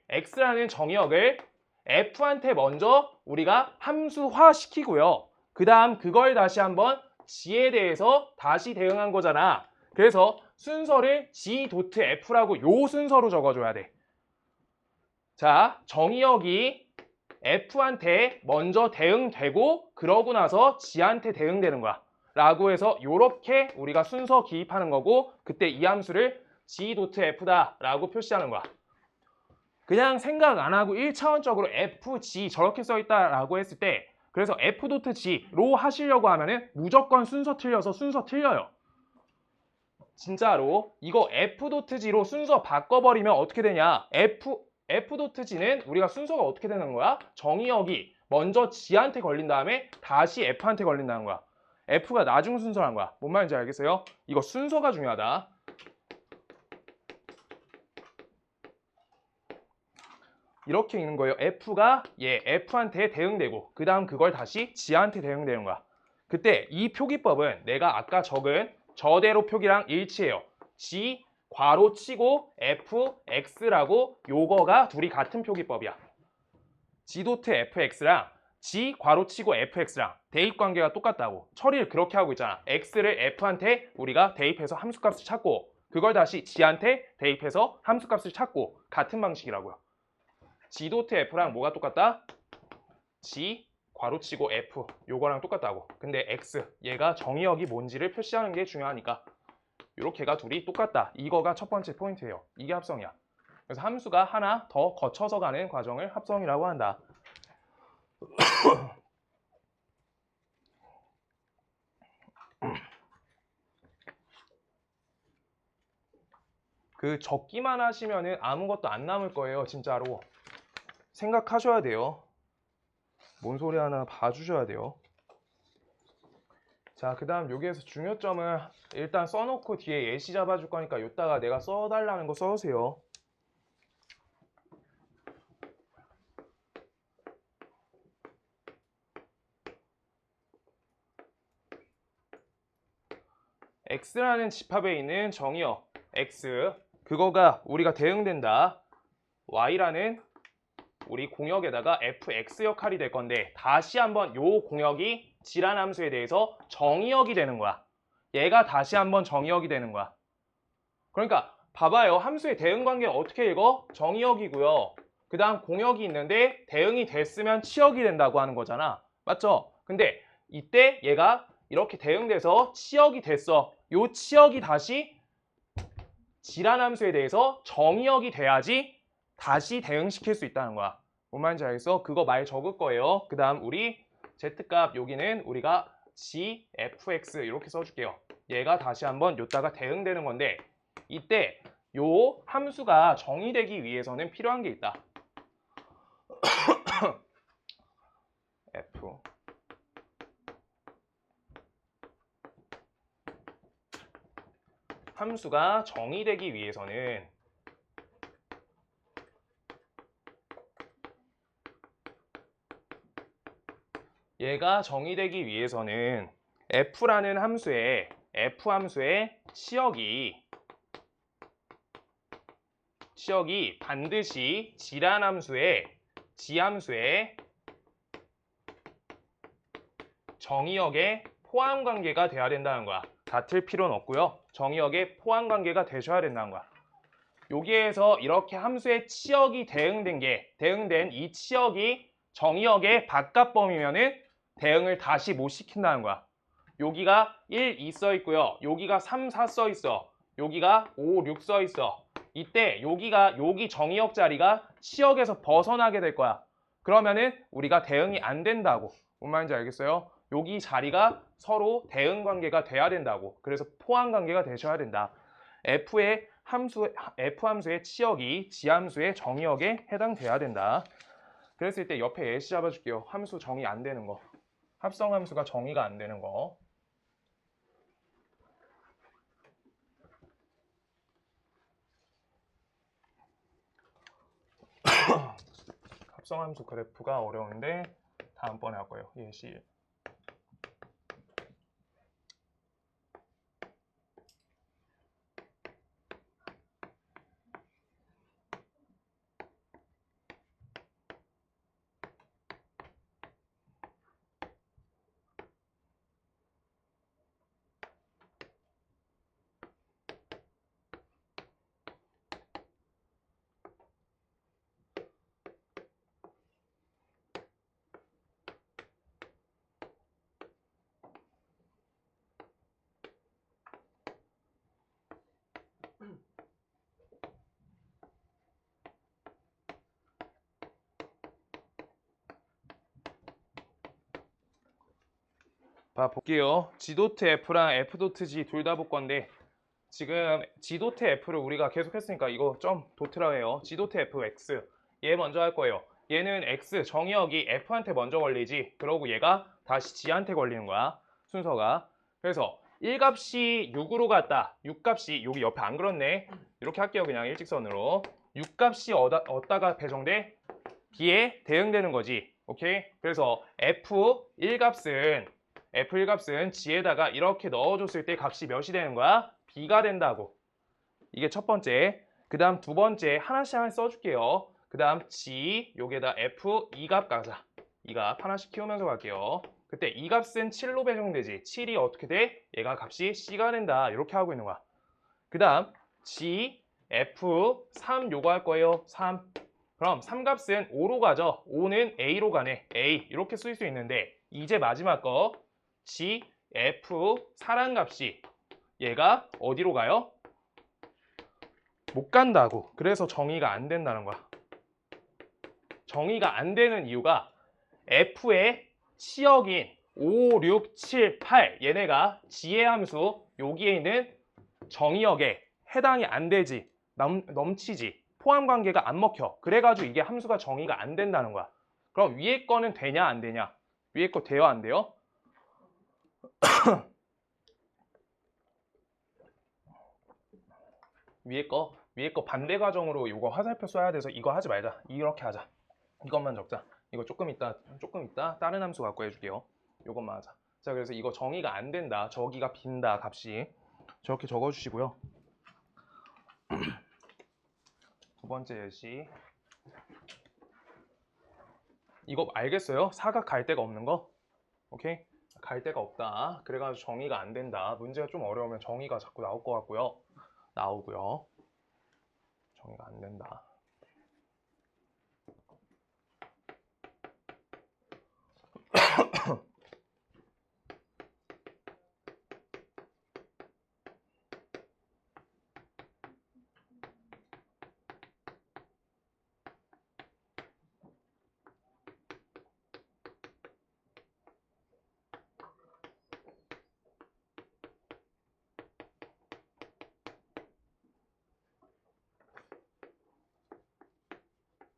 F한테 먼저 우리가 함수화 시키고요. 그 다음 그걸 다시 한번 G에 대해서 다시 대응한 거잖아. 그래서 순서를 G.F라고 요 순서로 적어줘야 돼. 자, 정의역이 F한테 먼저 대응되고 그러고 나서 G한테 대응되는 거야. 라고 해서 요렇게 우리가 순서 기입하는 거고 그때 이 함수를 G.F다 라고 표시하는 거야. 그냥 생각 안 하고 1차원적으로 FG 저렇게 써있다 라고 했을 때 그래서 F.G로 하시려고 하면은 무조건 순서 틀려서 순서 틀려요. 진짜로 이거 F.G로 순서 바꿔버리면 어떻게 되냐? F.G는 우리가 순서가 어떻게 되는 거야? 정의역이 먼저 G한테 걸린 다음에 다시 F한테 걸린다는 거야. F가 나중 순서란 거야. 뭔 말인지 알겠어요? 이거 순서가 중요하다. 이렇게 읽는 거예요. F가 F한테 대응되고 그 다음 그걸 다시 G한테 대응되는 거야. 그때 이 표기법은 내가 아까 적은 저대로 표기랑 일치해요. G 괄호 치고 F, X라고 요거가 둘이 같은 표기법이야. G.Fx랑 G 괄호 치고 FX랑 대입 관계가 똑같다고. 처리를 그렇게 하고 있잖아. X를 F한테 우리가 대입해서 함수값을 찾고 그걸 다시 G한테 대입해서 함수값을 찾고 같은 방식이라고요. G.F랑 뭐가 똑같다? G 괄호치고 F 요거랑 똑같다고. 근데 X 얘가 정의역이 뭔지를 표시하는 게 중요하니까 요렇게가 둘이 똑같다. 이거가 첫 번째 포인트예요. 이게 합성이야. 그래서 함수가 하나 더 거쳐서 가는 과정을 합성이라고 한다. 그 적기만 하시면은 아무것도 안 남을 거예요. 진짜로. 생각하셔야 돼요. 뭔 소리 하나 봐주셔야 돼요. 자, 그 다음 여기에서 중요점은 일단 써놓고 뒤에 예시 잡아줄 거니까 이따가 내가 써달라는 거 써주세요. X라는 집합에 있는 정의역 X 그거가 우리가 대응된다. Y라는 우리 공역에다가 fx 역할이 될 건데 다시 한번 요 공역이 질환 함수에 대해서 정의역이 되는 거야. 얘가 다시 한번 정의역이 되는 거야. 그러니까 봐봐요. 함수의 대응 관계 어떻게 읽어? 정의역이고요. 그 다음 공역이 있는데 대응이 됐으면 치역이 된다고 하는 거잖아. 맞죠? 근데 이때 얘가 이렇게 대응돼서 치역이 됐어. 요 치역이 다시 질환 함수에 대해서 정의역이 돼야지 다시 대응시킬 수 있다는 거야. 뭔 말인지 알겠어? 그거 말 적을 거예요. 그 다음 우리 Z값 여기는 우리가 G, Fx 이렇게 써줄게요. 얘가 다시 한번 요따가 대응되는 건데 이때 요 함수가 정의되기 위해서는 필요한 게 있다. F 함수가 정의되기 위해서는 얘가 정의되기 위해서는 f라는 함수에 f 함수의 치역이 반드시 질환 함수의 g 함수의 정의역에 포함 관계가 돼야 된다는 거야. 같을 필요는 없고요. 정의역의 포함 관계가 되셔야 된다는 거야. 여기에서 이렇게 함수의 치역이 대응된 이 치역이 정의역의 바깥범위면은 대응을 다시 못 시킨다는 거야. 여기가 1, 2 써 있고요. 여기가 3, 4 써 있어. 여기가 5, 6 써 있어. 이때 여기 정의역 자리가 치역에서 벗어나게 될 거야. 그러면은 우리가 대응이 안 된다고. 뭔 말인지 알겠어요? 여기 자리가 서로 대응 관계가 돼야 된다고. 그래서 포함 관계가 되셔야 된다. F 함수의 치역이 지함수의 정의역에 해당돼야 된다. 그랬을 때 옆에 예시 잡아줄게요. 함수 정의 안 되는 거. 합성함수가 정의가 안 되는 거. 합성함수 그래프가 어려운데 다음번에 할 거예요. 예시. 봐 볼게요. G.F랑 F.G 둘 다 볼 건데 지금 G.F를 우리가 계속 했으니까 이거 점 도트라 해요. G.F X 얘 먼저 할 거예요. 얘는 X 정의역이 F한테 먼저 걸리지. 그러고 얘가 다시 G한테 걸리는 거야. 순서가. 그래서 1값이 6으로 갔다. 6값이 여기 옆에 안 그렇네. 이렇게 할게요. 그냥 일직선으로. 6값이 어디다가 배정돼? B에 대응되는 거지. 오케이? 그래서 F1값은 G에다가 이렇게 넣어줬을 때 값이 몇이 되는 거야? B가 된다고. 이게 첫 번째. 그 다음 두 번째 하나씩 써줄게요. 그 다음 G 여기에다 F 2값 가자. 2값 하나씩 키우면서 갈게요. 그때 이 값은 7로 배정되지. 7이 어떻게 돼? 얘가 값이 C가 된다. 이렇게 하고 있는 거야. 그 다음 G F 3 요거 할 거예요. 3. 그럼 3값은 5로 가죠. 5는 A로 가네. A 이렇게 쓸 수 있는데 이제 마지막 거 G, F, 4란 값이 얘가 어디로 가요? 못 간다고. 그래서 정의가 안 된다는 거야. 정의가 안 되는 이유가 F의 치역인 5, 6, 7, 8 얘네가 G의 함수 여기에 있는 정의역에 해당이 안 되지. 넘치지. 포함 관계가 안 먹혀. 그래가지고 이게 함수가 정의가 안 된다는 거야. 그럼 위에 거는 되냐 안 되냐? 위에 거 돼요 안 돼요? 위에 거 반대 과정으로 이거 화살표 써야 돼서 이거 하지 말자. 이렇게 하자. 이것만 적자. 이거 조금 있다 다른 함수 갖고 해줄게요. 이것만 하자. 자, 그래서 이거 정의가 안 된다. 저기가 빈다 값이. 저렇게 적어주시고요. 두 번째 예시. 이거 알겠어요? 사각 갈 데가 없는 거? 오케이? 갈 데가 없다. 그래가지고 정의가 안 된다. 문제가 좀 어려우면 정의가 자꾸 나올 것 같고요. 나오고요. 정의가 안 된다.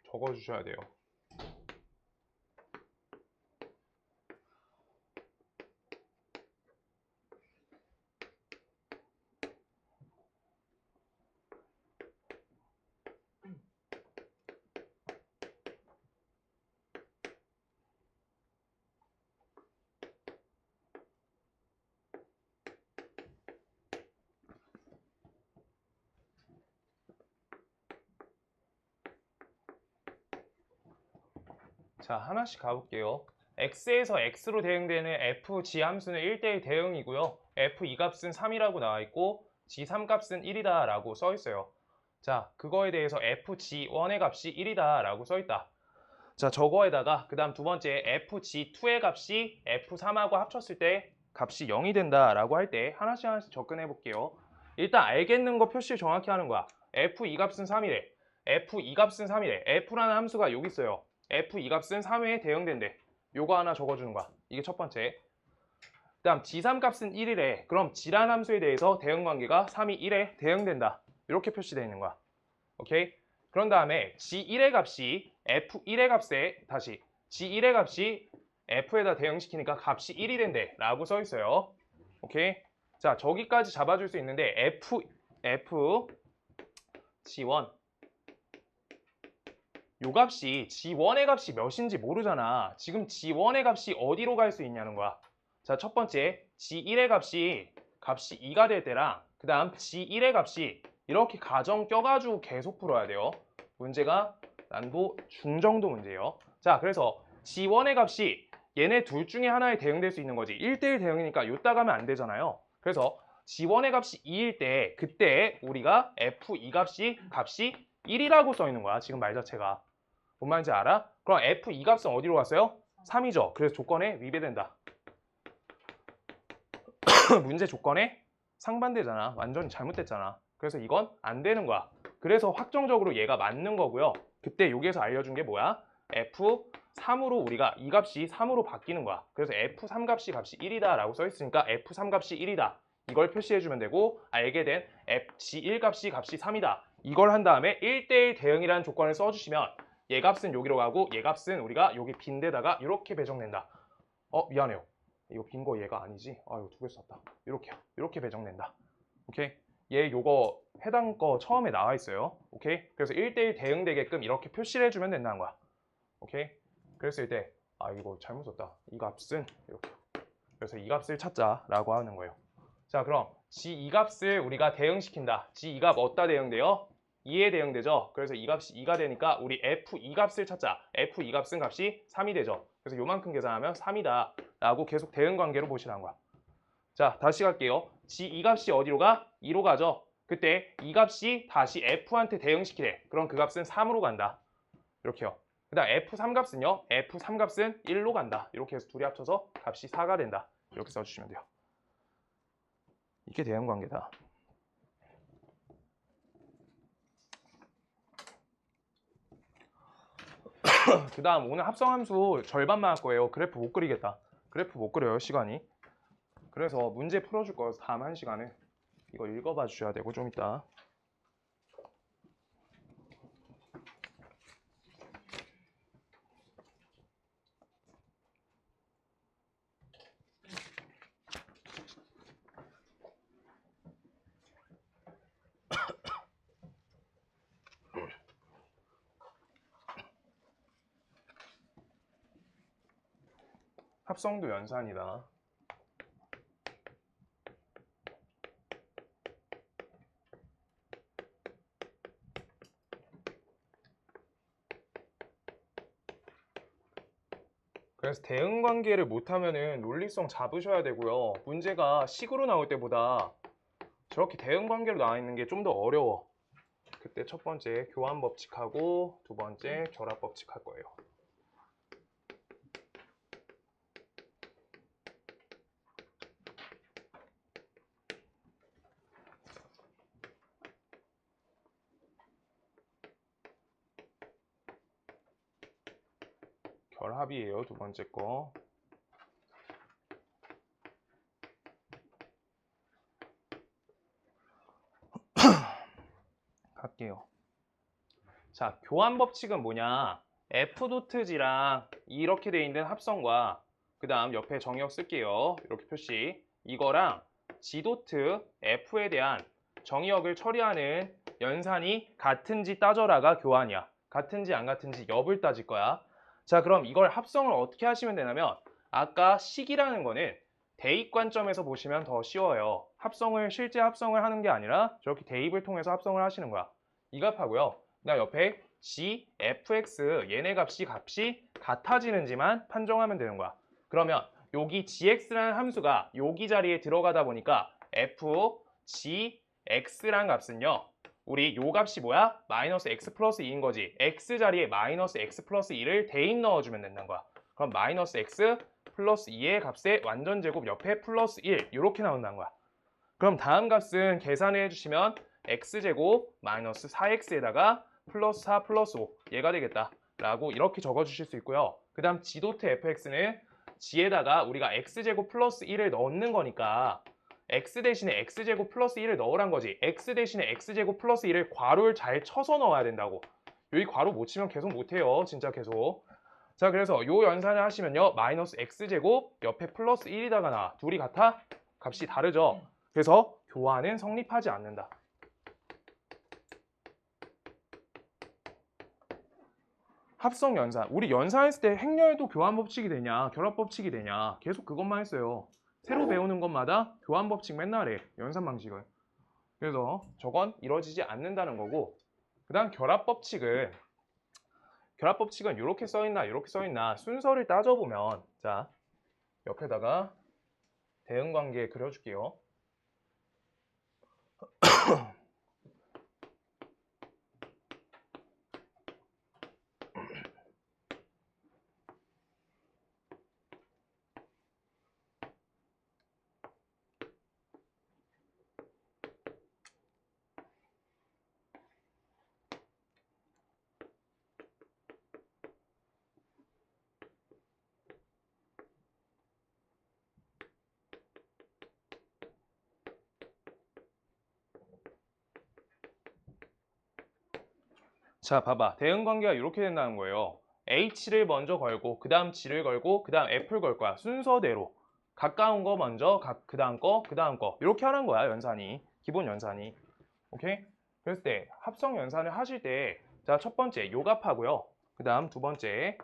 적어주셔야 돼요. 자, 하나씩 가볼게요. x에서 x로 대응되는 f g 함수는 1대1 대응이고요. f 2값은 3이라고 나와 있고 g 3값은 1이다 라고 써 있어요. 자, 그거에 대해서 f g 1의 값이 1이다 라고 써 있다. 자, 저거에다가 그 다음 두 번째 f g 2의 값이 f 3하고 합쳤을 때 값이 0이 된다 라고 할 때 하나씩 하나씩 접근해 볼게요. 일단 알겠는 거 표시 정확히 하는 거야. f 2값은 3이래. f 2값은 3이래. f라는 함수가 여기 있어요. f 2값은 3회에 대응된대. 요거 하나 적어주는 거야. 이게 첫 번째. 그 다음 g3 값은 1이래. 그럼 g란 함수에 대해서 대응관계가 3이 1에 대응된다. 이렇게 표시되어 있는 거야. 오케이? 그런 다음에 g1의 값이 f1의 값에 다시 g1의 값이 f에다 대응시키니까 값이 1이 된대 라고 써 있어요. 오케이? 자, 저기까지 잡아줄 수 있는데 f g1 요 값이 g1의 값이 몇인지 모르잖아. 지금 g1의 값이 어디로 갈 수 있냐는 거야. 자, 첫 번째 g1의 값이 2가 될 때랑 그 다음 g1의 값이 이렇게 가정 껴가지고 계속 풀어야 돼요. 문제가 난도 중정도 문제예요. 자, 그래서 g1의 값이 얘네 둘 중에 하나에 대응될 수 있는 거지. 1대1 대응이니까 요따 가면 안 되잖아요. 그래서 g1의 값이 2일 때 그때 우리가 f2 값이 1이라고 써 있는 거야. 지금 말 자체가. 뭔 말인지 알아? 그럼 f2 값은 어디로 갔어요? 3이죠. 그래서 조건에 위배된다. 문제 조건에 상반되잖아. 완전히 잘못됐잖아. 그래서 이건 안 되는 거야. 그래서 확정적으로 얘가 맞는 거고요. 그때 여기에서 알려준 게 뭐야? f3으로 우리가 이 값이 3으로 바뀌는 거야. 그래서 f3 값이 1이다 라고 써 있으니까 f3 값이 1이다. 이걸 표시해주면 되고 알게 된 g1 값이 3이다. 이걸 한 다음에 1대1 대응이라는 조건을 써주시면 얘 값은 여기로 가고 얘 값은 우리가 여기 빈 데다가 이렇게 배정된다. 미안해요. 이거 빈 거 얘가 아니지? 이거 두 개 썼다. 이렇게 배정된다. 오케이? 얘 요거 해당 거 처음에 나와 있어요. 오케이? 그래서 1대1 대응되게끔 이렇게 표시를 해주면 된다는 거야. 오케이? 그랬을 때 이거 잘못 썼다. 이 값은 이렇게. 그래서 이 값을 찾자라고 하는 거예요. 자, 그럼 G2 값을 우리가 대응시킨다. G2 값 어디다 대응돼요? 2에 대응되죠. 그래서 이 값이 2가 되니까 우리 F2 값을 찾자. F2 값은 값이 3이 되죠. 그래서 요만큼 계산하면 3이다 라고 계속 대응 관계로 보시라는 거야. 자, 다시 갈게요. G2 값이 어디로 가? 2로 가죠. 그때 이 값이 다시 F한테 대응시키래. 그럼 그 값은 3으로 간다. 이렇게요. 그 다음 F3 값은요. F3 값은 1로 간다. 이렇게 해서 둘이 합쳐서 값이 4가 된다. 이렇게 써주시면 돼요. 이게 대응 관계다. 그 다음 오늘 합성함수 절반만 할 거예요. 그래프 못 그리겠다. 그래프 못 그려요, 시간이. 그래서 문제 풀어줄 거여서 다음 1시간에 이거 읽어봐 주셔야 되고 좀 이따. 합성도 연산이다. 그래서 대응 관계를 못하면은 논리성 잡으셔야 되고요. 문제가 식으로 나올 때보다 저렇게 대응 관계로 나와 있는 게 좀 더 어려워. 그때 첫 번째 교환 법칙하고 두 번째 결합 법칙 할 거예요. 결합이에요, 두 번째 거. 갈게요. 자, 교환 법칙은 뭐냐? F.G랑 이렇게 돼 있는 합성과 그 다음 옆에 정의역 쓸게요. 이렇게 표시. 이거랑 G.F에 대한 정의역을 처리하는 연산이 같은지 따져라가 교환이야. 같은지 안 같은지 엽을 따질 거야. 자, 그럼 이걸 합성을 어떻게 하시면 되냐면 아까 식이라는 거는 대입 관점에서 보시면 더 쉬워요. 실제 합성을 하는 게 아니라 저렇게 대입을 통해서 합성을 하시는 거야. 이 값하고요. 그다음 옆에 g, fx 얘네 값이 같아지는지만 판정하면 되는 거야. 그러면 여기 gx라는 함수가 여기 자리에 들어가다 보니까 f, g, x라는 값은요. 우리 요 값이 뭐야? 마이너스 x 플러스 2인 거지. x 자리에 마이너스 x 플러스 2를 대입 넣어주면 된다는 거야. 그럼 마이너스 x 플러스 2의 값에 완전 제곱 옆에 플러스 1 이렇게 나온다는 거야. 그럼 다음 값은 계산을 해주시면 x제곱 마이너스 4x에다가 플러스 4 플러스 5 얘가 되겠다 라고 이렇게 적어주실 수 있고요. 그 다음 g 도트 fx는 g에다가 우리가 x제곱 플러스 1을 넣는 거니까 x 대신에 x제곱 플러스 1을 넣으란 거지. x 대신에 x제곱 플러스 1을 괄호를 잘 쳐서 넣어야 된다고. 여기 괄호 못 치면 계속 못해요. 진짜 계속. 자, 그래서 요 연산을 하시면요. 마이너스 x제곱 옆에 플러스 1이다가 나와. 둘이 같아? 값이 다르죠? 그래서 교환은 성립하지 않는다. 합성 연산. 우리 연산했을 때 행렬도 교환 법칙이 되냐, 결합 법칙이 되냐 계속 그것만 했어요. 새로 배우는 것마다 교환 법칙 맨날 해. 연산 방식을. 그래서 저건 이루어지지 않는다는 거고, 그 다음 결합 법칙은 이렇게 써있나 이렇게 써있나 순서를 따져보면, 자 옆에다가 대응관계 그려줄게요. 자, 봐봐. 대응관계가 이렇게 된다는 거예요. H를 먼저 걸고, 그 다음 G를 걸고, 그 다음 F를 걸 거야. 순서대로. 가까운 거 먼저, 그 다음 거, 그 다음 거. 이렇게 하는 거야, 연산이. 기본 연산이. 오케이? 그랬을 때, 합성 연산을 하실 때, 자, 첫 번째, 요 값하고요. 그 다음 두 번째,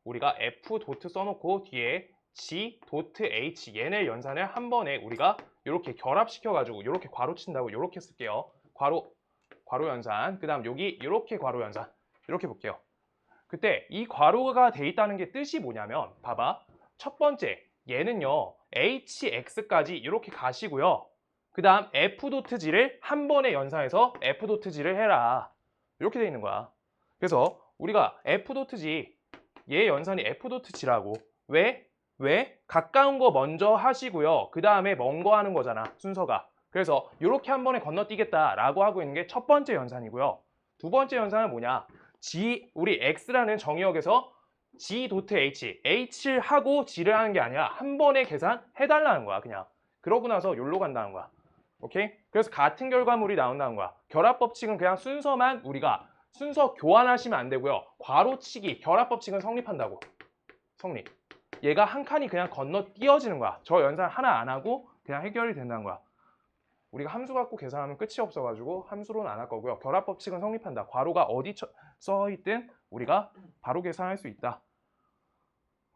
우리가 F 도트 써놓고, 뒤에 G 도트 H, 얘네 연산을 한 번에 우리가 이렇게 결합시켜가지고, 이렇게 괄호 친다고 이렇게 쓸게요. 괄호 연산, 그 다음 여기 이렇게 괄호 연산 이렇게 볼게요. 그때 이 괄호가 돼 있다는 게 뜻이 뭐냐면, 봐봐. 첫 번째 얘는요 hx까지 이렇게 가시고요. 그 다음 f.g를 한 번에 연산해서 f.g를 해라 이렇게 돼 있는 거야. 그래서 우리가 f.g 얘 연산이 f.g라고. 왜? 가까운 거 먼저 하시고요. 그 다음에 먼 거 하는 거잖아, 순서가. 그래서 이렇게 한 번에 건너뛰겠다라고 하고 있는 게 첫 번째 연산이고요. 두 번째 연산은 뭐냐? 우리 x라는 정의역에서 g 도트 h, h를 하고 g를 하는 게 아니라 한 번에 계산해달라는 거야, 그냥. 그러고 나서 여기로 간다는 거야. 오케이? 그래서 같은 결과물이 나온다는 거야. 결합 법칙은 그냥 순서만 우리가 순서 교환하시면 안 되고요. 괄호치기, 결합 법칙은 성립한다고. 성립. 얘가 한 칸이 그냥 건너뛰어지는 거야. 저 연산 하나 안 하고 그냥 해결이 된다는 거야. 우리가 함수 갖고 계산하면 끝이 없어가지고 함수로는 안 할 거고요. 결합 법칙은 성립한다. 괄호가 어디 써있든 우리가 바로 계산할 수 있다.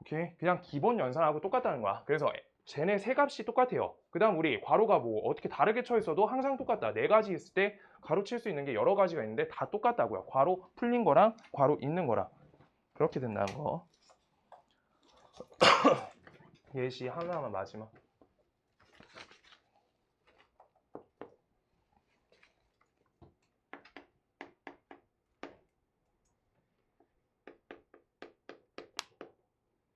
오케이? 그냥 기본 연산하고 똑같다는 거야. 그래서 쟤네 세 값이 똑같아요. 그 다음 우리 괄호가 뭐 어떻게 다르게 쳐 있어도 항상 똑같다. 네 가지 있을 때 가로칠 수 있는 게 여러 가지가 있는데 다 똑같다고요. 괄호 풀린 거랑 괄호 있는 거랑. 그렇게 된다는 거. 예시 하나만 마지막.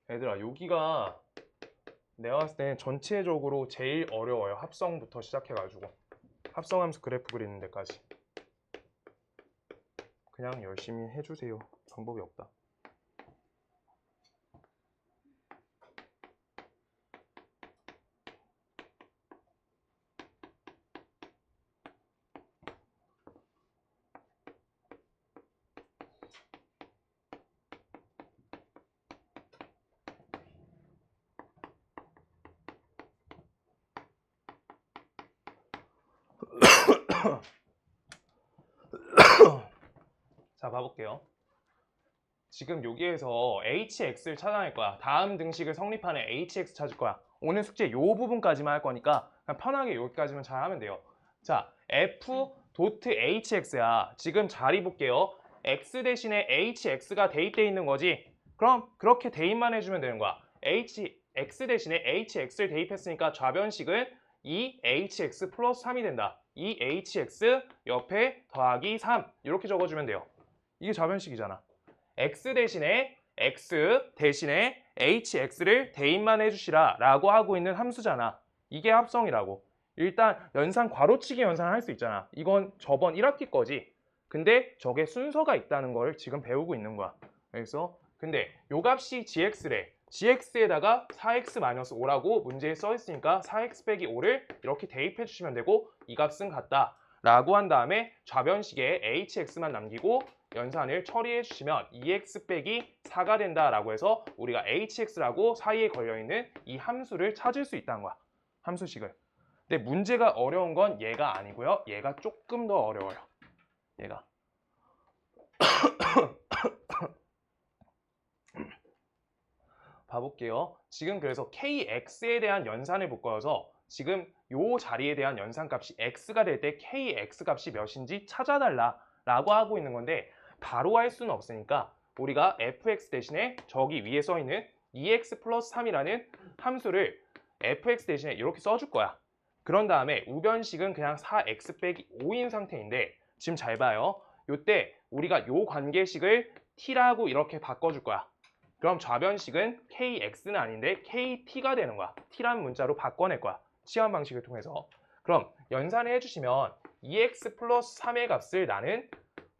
얘들아, 여기가 내가 봤을 때는 전체적으로 제일 어려워요. 합성부터 시작해가지고 합성함수 그래프 그리는 데까지. 그냥 열심히 해주세요. 방법이 없다. 자, 봐볼게요. 지금 여기에서 hx를 찾아낼 거야. 다음 등식을 성립하는 hx 찾을 거야. 오늘 숙제 요 부분까지만 할 거니까 그냥 편하게 여기까지만 잘 하면 돼요. 자, f.hx야. 지금 자리 볼게요. x 대신에 hx가 대입되어 있는 거지. 그럼 그렇게 대입만 해주면 되는 거야. x 대신에 hx를 대입했으니까 좌변식은 2hx 플러스 3이 된다. 2hx 옆에 더하기 3 이렇게 적어주면 돼요. 이게 좌변식이잖아. x 대신에 hx를 대입만 해주시라 라고 하고 있는 함수잖아. 이게 합성이라고. 일단 연산 괄호치기 연산을 할 수 있잖아. 이건 저번 1학기 거지. 근데 저게 순서가 있다는 걸 지금 배우고 있는 거야. 그래서 근데 요 값이 gx래. gx에다가 4x-5라고 문제에 써 있으니까 4x 빼기 5를 이렇게 대입해 주시면 되고 이 값은 같다 라고 한 다음에 좌변식에 hx만 남기고 연산을 처리해 주시면 2x 빼기 4가 된다 라고 해서 우리가 hx라고 사이에 걸려있는 이 함수를 찾을 수 있다는 거야. 함수식을. 근데 문제가 어려운 건 얘가 아니고요. 얘가 조금 더 어려워요. 얘가. 봐볼게요. 지금 그래서 kx에 대한 연산을 묶어서 지금 요 자리에 대한 연산값이 x가 될 때 kx 값이 몇인지 찾아달라 라고 하고 있는 건데 바로 할 수는 없으니까 우리가 fx 대신에 저기 위에 써 있는 2x 플러스 3이라는 함수를 fx 대신에 이렇게 써줄 거야. 그런 다음에 우변식은 그냥 4x 빼기 5인 상태인데 지금 잘 봐요. 요때 우리가 요 관계식을 t라고 이렇게 바꿔줄 거야. 그럼 좌변식은 kx는 아닌데 kt가 되는 거야. t라는 문자로 바꿔낼 거야. 시험 방식을 통해서. 그럼 연산을 해주시면 2x 플러스 3의 값을 나는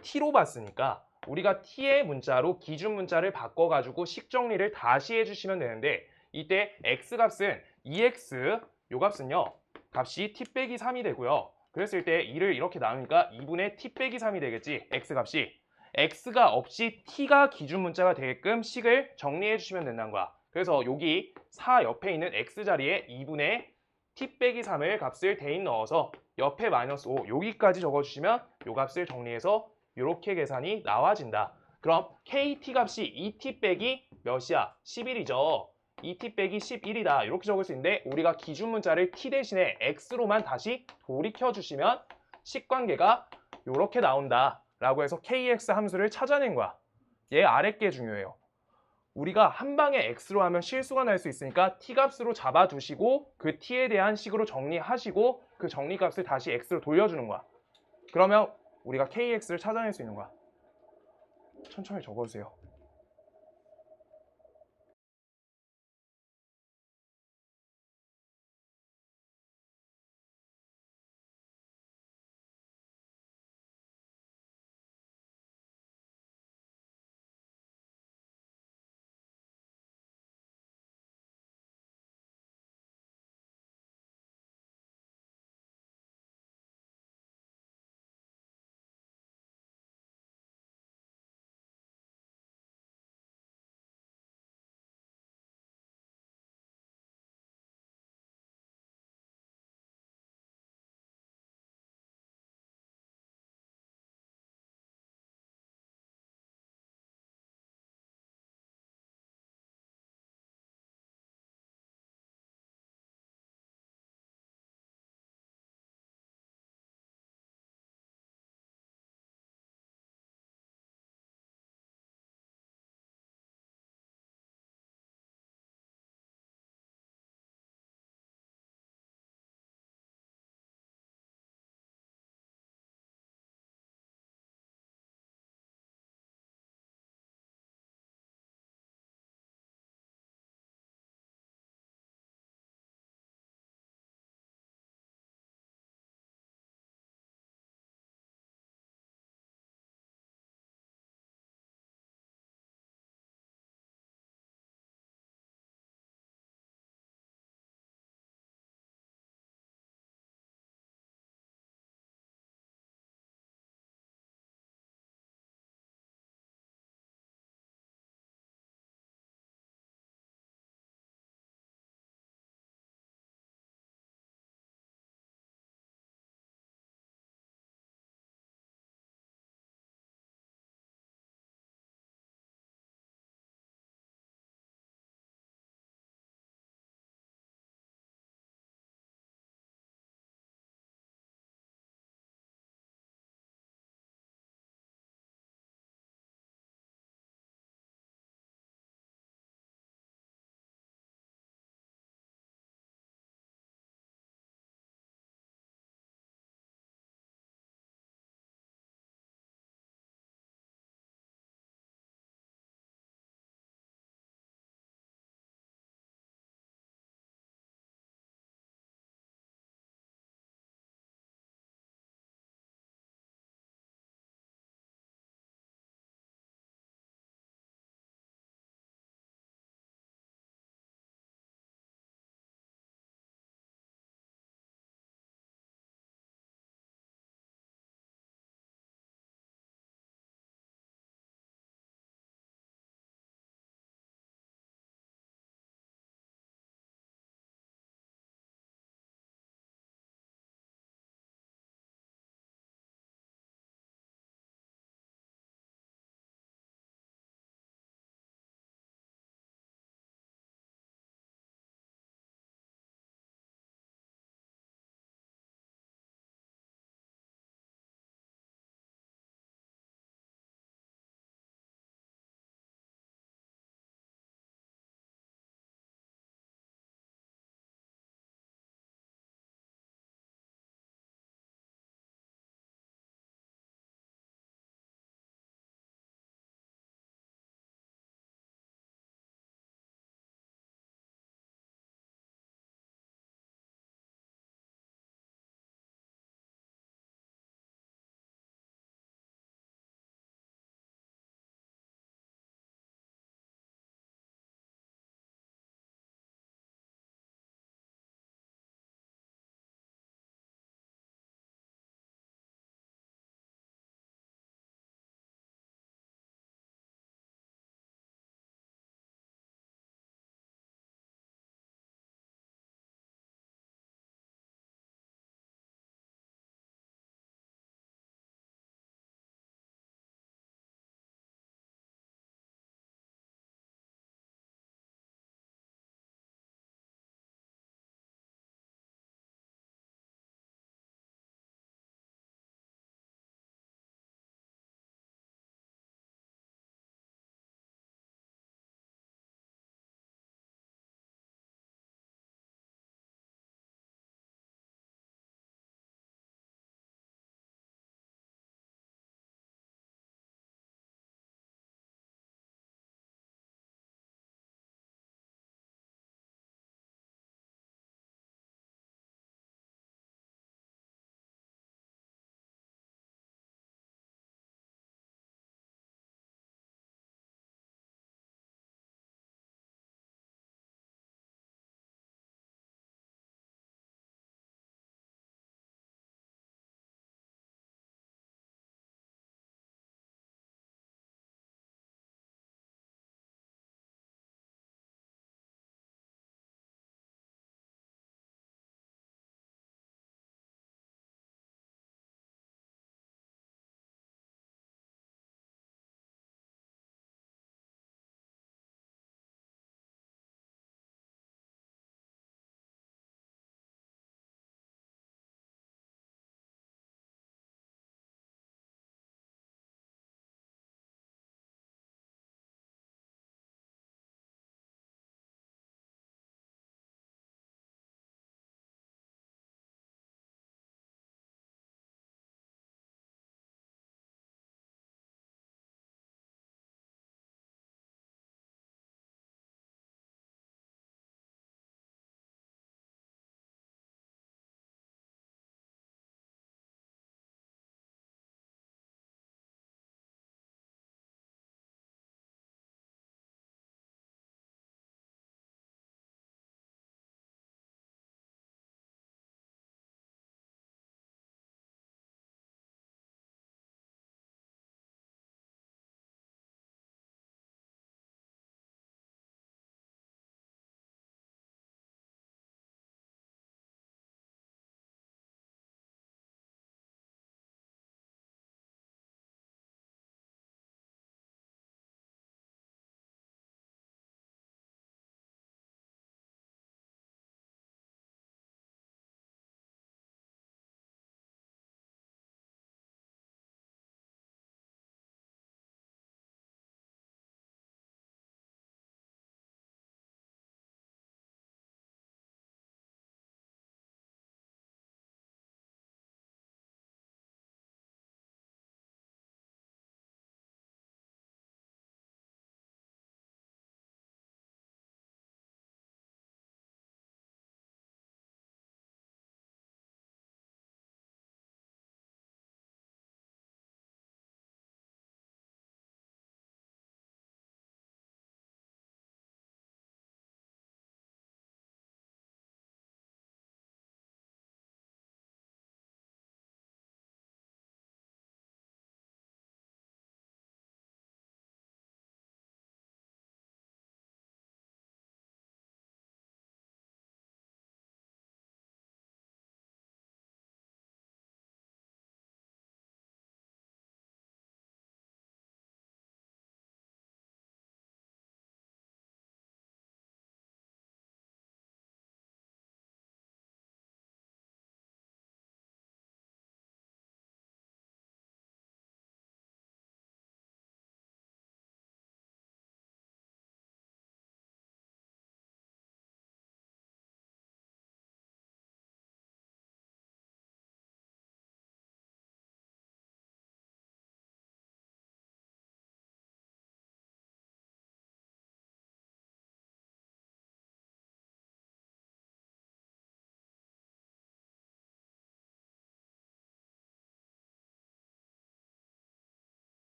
t로 봤으니까 우리가 t의 문자로 기준 문자를 바꿔가지고 식 정리를 다시 해주시면 되는데 이때 x 값은 2x 요 값은요. 값이 t 빼기 3이 되고요. 그랬을 때 2를 이렇게 나누니까 2분의 t 빼기 3이 되겠지. x 값이. x가 없이 t가 기준 문자가 되게끔 식을 정리해 주시면 된다는 거야. 그래서 여기 4 옆에 있는 x 자리에 2분의 t 빼기 3을 값을 대입 넣어서 옆에 마이너스 5 여기까지 적어주시면 이 값을 정리해서 이렇게 계산이 나와진다. 그럼 kt 값이 2t 빼기 몇이야? 11이죠. 2t 빼기 11이다. 이렇게 적을 수 있는데 우리가 기준 문자를 t 대신에 x로만 다시 돌이켜 주시면 식관계가 이렇게 나온다. 라고 해서 kx 함수를 찾아낸 거야. 얘 아래 게 중요해요. 우리가 한 방에 x로 하면 실수가 날 수 있으니까 t값으로 잡아두시고 그 t에 대한 식으로 정리하시고 그 정리값을 다시 x로 돌려주는 거야. 그러면 우리가 kx를 찾아낼 수 있는 거야. 천천히 적어주세요.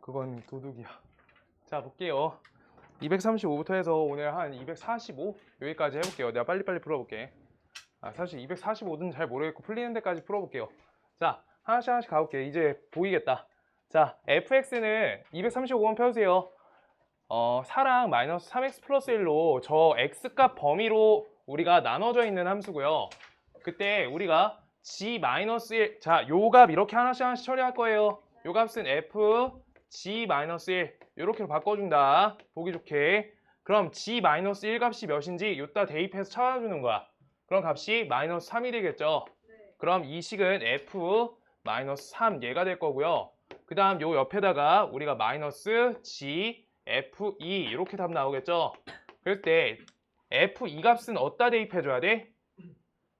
그건 도둑이야. 자, 볼게요. 235부터 해서 오늘 한 245 여기까지 해볼게요. 내가 빨리빨리 풀어볼게. 사실 245는 잘 모르겠고 풀리는 데까지 풀어볼게요. 자, 하나씩 가볼게요. 이제 보이겠다. 자, fx는 235번 펴주세요. 4랑 마이너스 3x 플러스 1로 저 x값 범위로 우리가 나눠져 있는 함수고요. 그때 우리가 g 마이너스 1, 자, 요 값 이렇게 하나씩 처리할 거예요. 요 값은 f g 마이너스 1 이렇게 바꿔준다. 보기 좋게. 그럼 g 마이너스 1 값이 몇인지 요따 대입해서 찾아주는 거야. 그럼 값이 마이너스 3이 되겠죠. 그럼 이 식은 f 마이너스 3 얘가 될 거고요. 그 다음 요 옆에다가 우리가 마이너스 g f2 이렇게 답 나오겠죠. 그럴 때 f2 값은 어디다 대입해줘야 돼?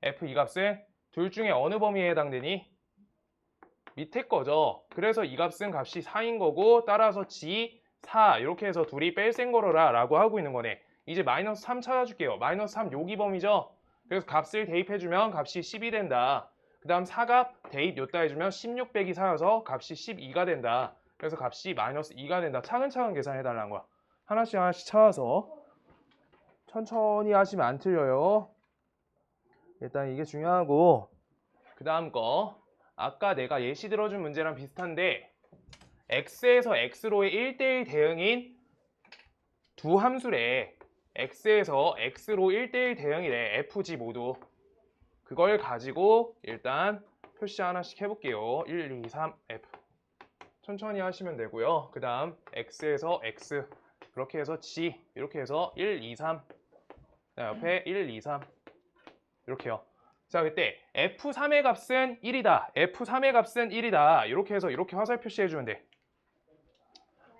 f2 값은 둘 중에 어느 범위에 해당되니? 밑에 거죠. 그래서 이 값은 값이 4인 거고 따라서 g 4 이렇게 해서 둘이 뺄셈 걸어라 라고 하고 있는 거네. 이제 마이너스 3 찾아줄게요. 마이너스 3 여기 범위죠. 그래서 값을 대입해주면 값이 10이 된다. 그 다음 4값 대입 요따 해주면 16 빼기 4여서 값이 12가 된다. 그래서 값이 마이너스 2가 된다. 차근차근 계산해달라는 거야. 하나씩 찾아서 천천히 하시면 안 틀려요. 일단 이게 중요하고 그 다음 거 아까 내가 예시 들어준 문제랑 비슷한데 x에서 x로의 1대1 대응인 두 함수래. x에서 x로 1대1 대응이래. fg 모두. 그걸 가지고 일단 표시 하나씩 해볼게요. 1, 2, 3, f. 천천히 하시면 되고요. 그 다음 x에서 x 그렇게 해서 g 이렇게 해서 1, 2, 3 옆에 1, 2, 3 이렇게요. 자, 그때 f3의 값은 1이다. f3의 값은 1이다. 이렇게 해서 이렇게 화살 표시해주면 돼.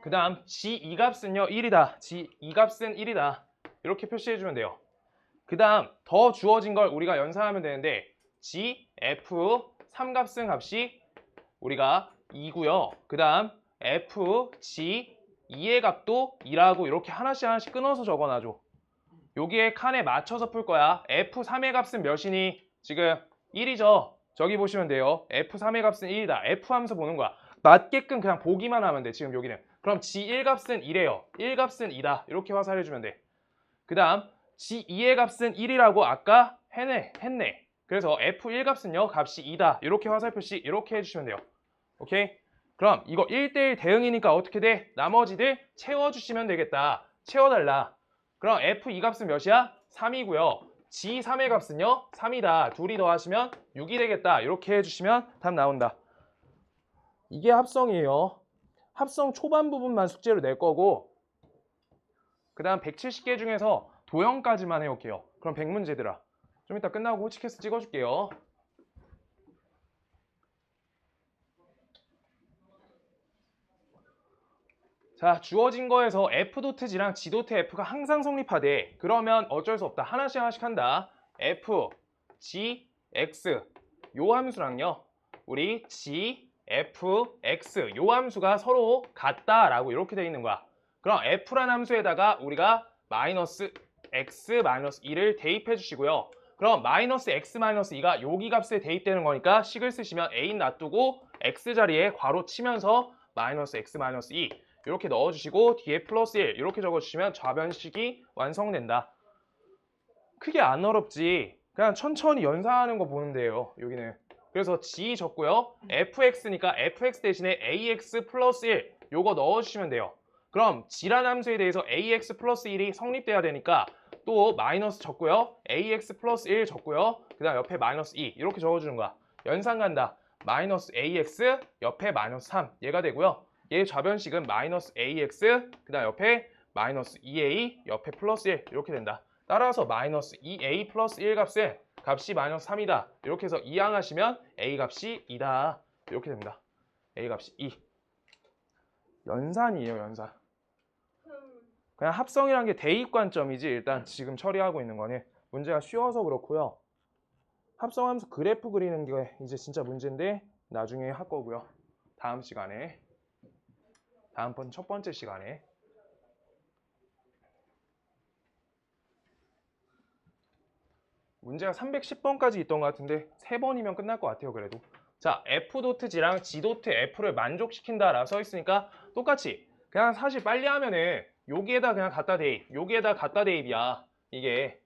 그 다음 g2 값은요 1이다. g2 값은 1이다. 이렇게 표시해주면 돼요. 그 다음 더 주어진 걸 우리가 연산하면 되는데 g, f3 값은 값이 우리가 2고요. 그 다음 f, g, 2의 값도 2라고 이렇게 하나씩 끊어서 적어놔줘. 여기에 칸에 맞춰서 풀 거야. f3의 값은 몇이니? 지금 1이죠. 저기 보시면 돼요. f3의 값은 1이다. f 함수 보는 거야. 맞게끔 그냥 보기만 하면 돼. 지금 여기는. 그럼 g1 값은 2래요. 1 값은 2다. 이렇게 화살해주면 돼. 그 다음 g2의 값은 1이라고 아까 했네. 그래서 f1 값은요. 값이 2다. 이렇게 화살 표시 이렇게 해주시면 돼요. 오케이? 그럼 이거 1대1 대응이니까 어떻게 돼? 나머지들 채워주시면 되겠다. 채워달라. 그럼 f2 값은 몇이야? 3이고요. g3의 값은요? 3이다. 둘이 더하시면 6이 되겠다. 이렇게 해주시면 답 나온다. 이게 합성이에요. 합성 초반 부분만 숙제로 낼 거고 그 다음 170개 중에서 도형까지만 해올게요. 그럼 100문제들아. 좀 이따 끝나고 호치케스 찍어줄게요. 자, 주어진 거에서 f.g랑 g.f가 항상 성립하대. 그러면 어쩔 수 없다. 하나씩 한다. f, g, x 요 함수랑요. 우리 g, f, x 요 함수가 서로 같다라고 이렇게 돼 있는 거야. 그럼 f라는 함수에다가 우리가 마이너스 x 마이너스 2를 대입해 주시고요. 그럼 마이너스 x 마이너스 2가 여기 값에 대입되는 거니까 식을 쓰시면 a 놔두고 x 자리에 괄호 치면서 마이너스 x 마이너스 2 이렇게 넣어주시고 뒤에 플러스 1 이렇게 적어주시면 좌변식이 완성된다. 크게 안 어렵지. 그냥 천천히 연산하는 거 보면 돼요. 여기는. 그래서 g 적고요. fx니까 fx 대신에 ax 플러스 1 요거 넣어주시면 돼요. 그럼 g라는 함수에 대해서 ax 플러스 1이 성립돼야 되니까 또 마이너스 적고요. ax 플러스 1 적고요. 그 다음 옆에 마이너스 2 이렇게 적어주는 거야. 연산 간다. 마이너스 ax 옆에 마이너스 3 얘가 되고요. 얘 좌변식은 마이너스 ax 그 다음 옆에 마이너스 2a 옆에 플러스 1 이렇게 된다. 따라서 마이너스 2a 플러스 1 값은 값이 마이너스 3이다. 이렇게 해서 이항하시면 a 값이 2다. 이렇게 됩니다. a 값이 2. 연산이에요. 연산. 그냥 합성이란 게 대입관점이지 일단 지금 처리하고 있는 거는 문제가 쉬워서 그렇고요. 합성함수 그래프 그리는 게 이제 진짜 문제인데 나중에 할 거고요. 다음 시간에. 다음번 첫 번째 시간에. 문제가 310번까지 있던 것 같은데 3번이면 끝날 것 같아요. 그래도 자, f.g랑 g.f를 만족시킨다라고 써 있으니까 똑같이 그냥 사실 빨리 하면은 여기에다 그냥 갖다 대입, 여기에다 갖다 대입이야. 이게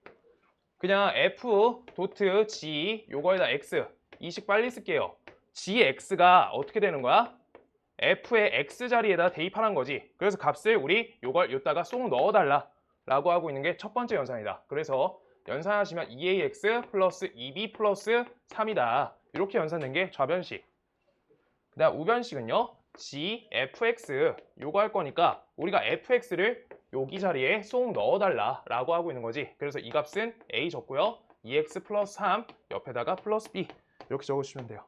그냥 f.g 요거에다 x 이식 빨리 쓸게요. gx가 어떻게 되는 거야? f의 x 자리에다 대입하는 거지. 그래서 값을 우리 요걸 여기다가 쏙 넣어달라 라고 하고 있는 게 첫 번째 연산이다. 그래서 연산하시면 2ax 플러스 2b 플러스 3이다. 이렇게 연산된 게 좌변식. 그 다음 우변식은요. g, fx 요거 할 거니까 우리가 fx를 여기 자리에 쏙 넣어달라 라고 하고 있는 거지. 그래서 이 값은 a 적고요. 2x 플러스 3 옆에다가 플러스 b 이렇게 적어주시면 돼요.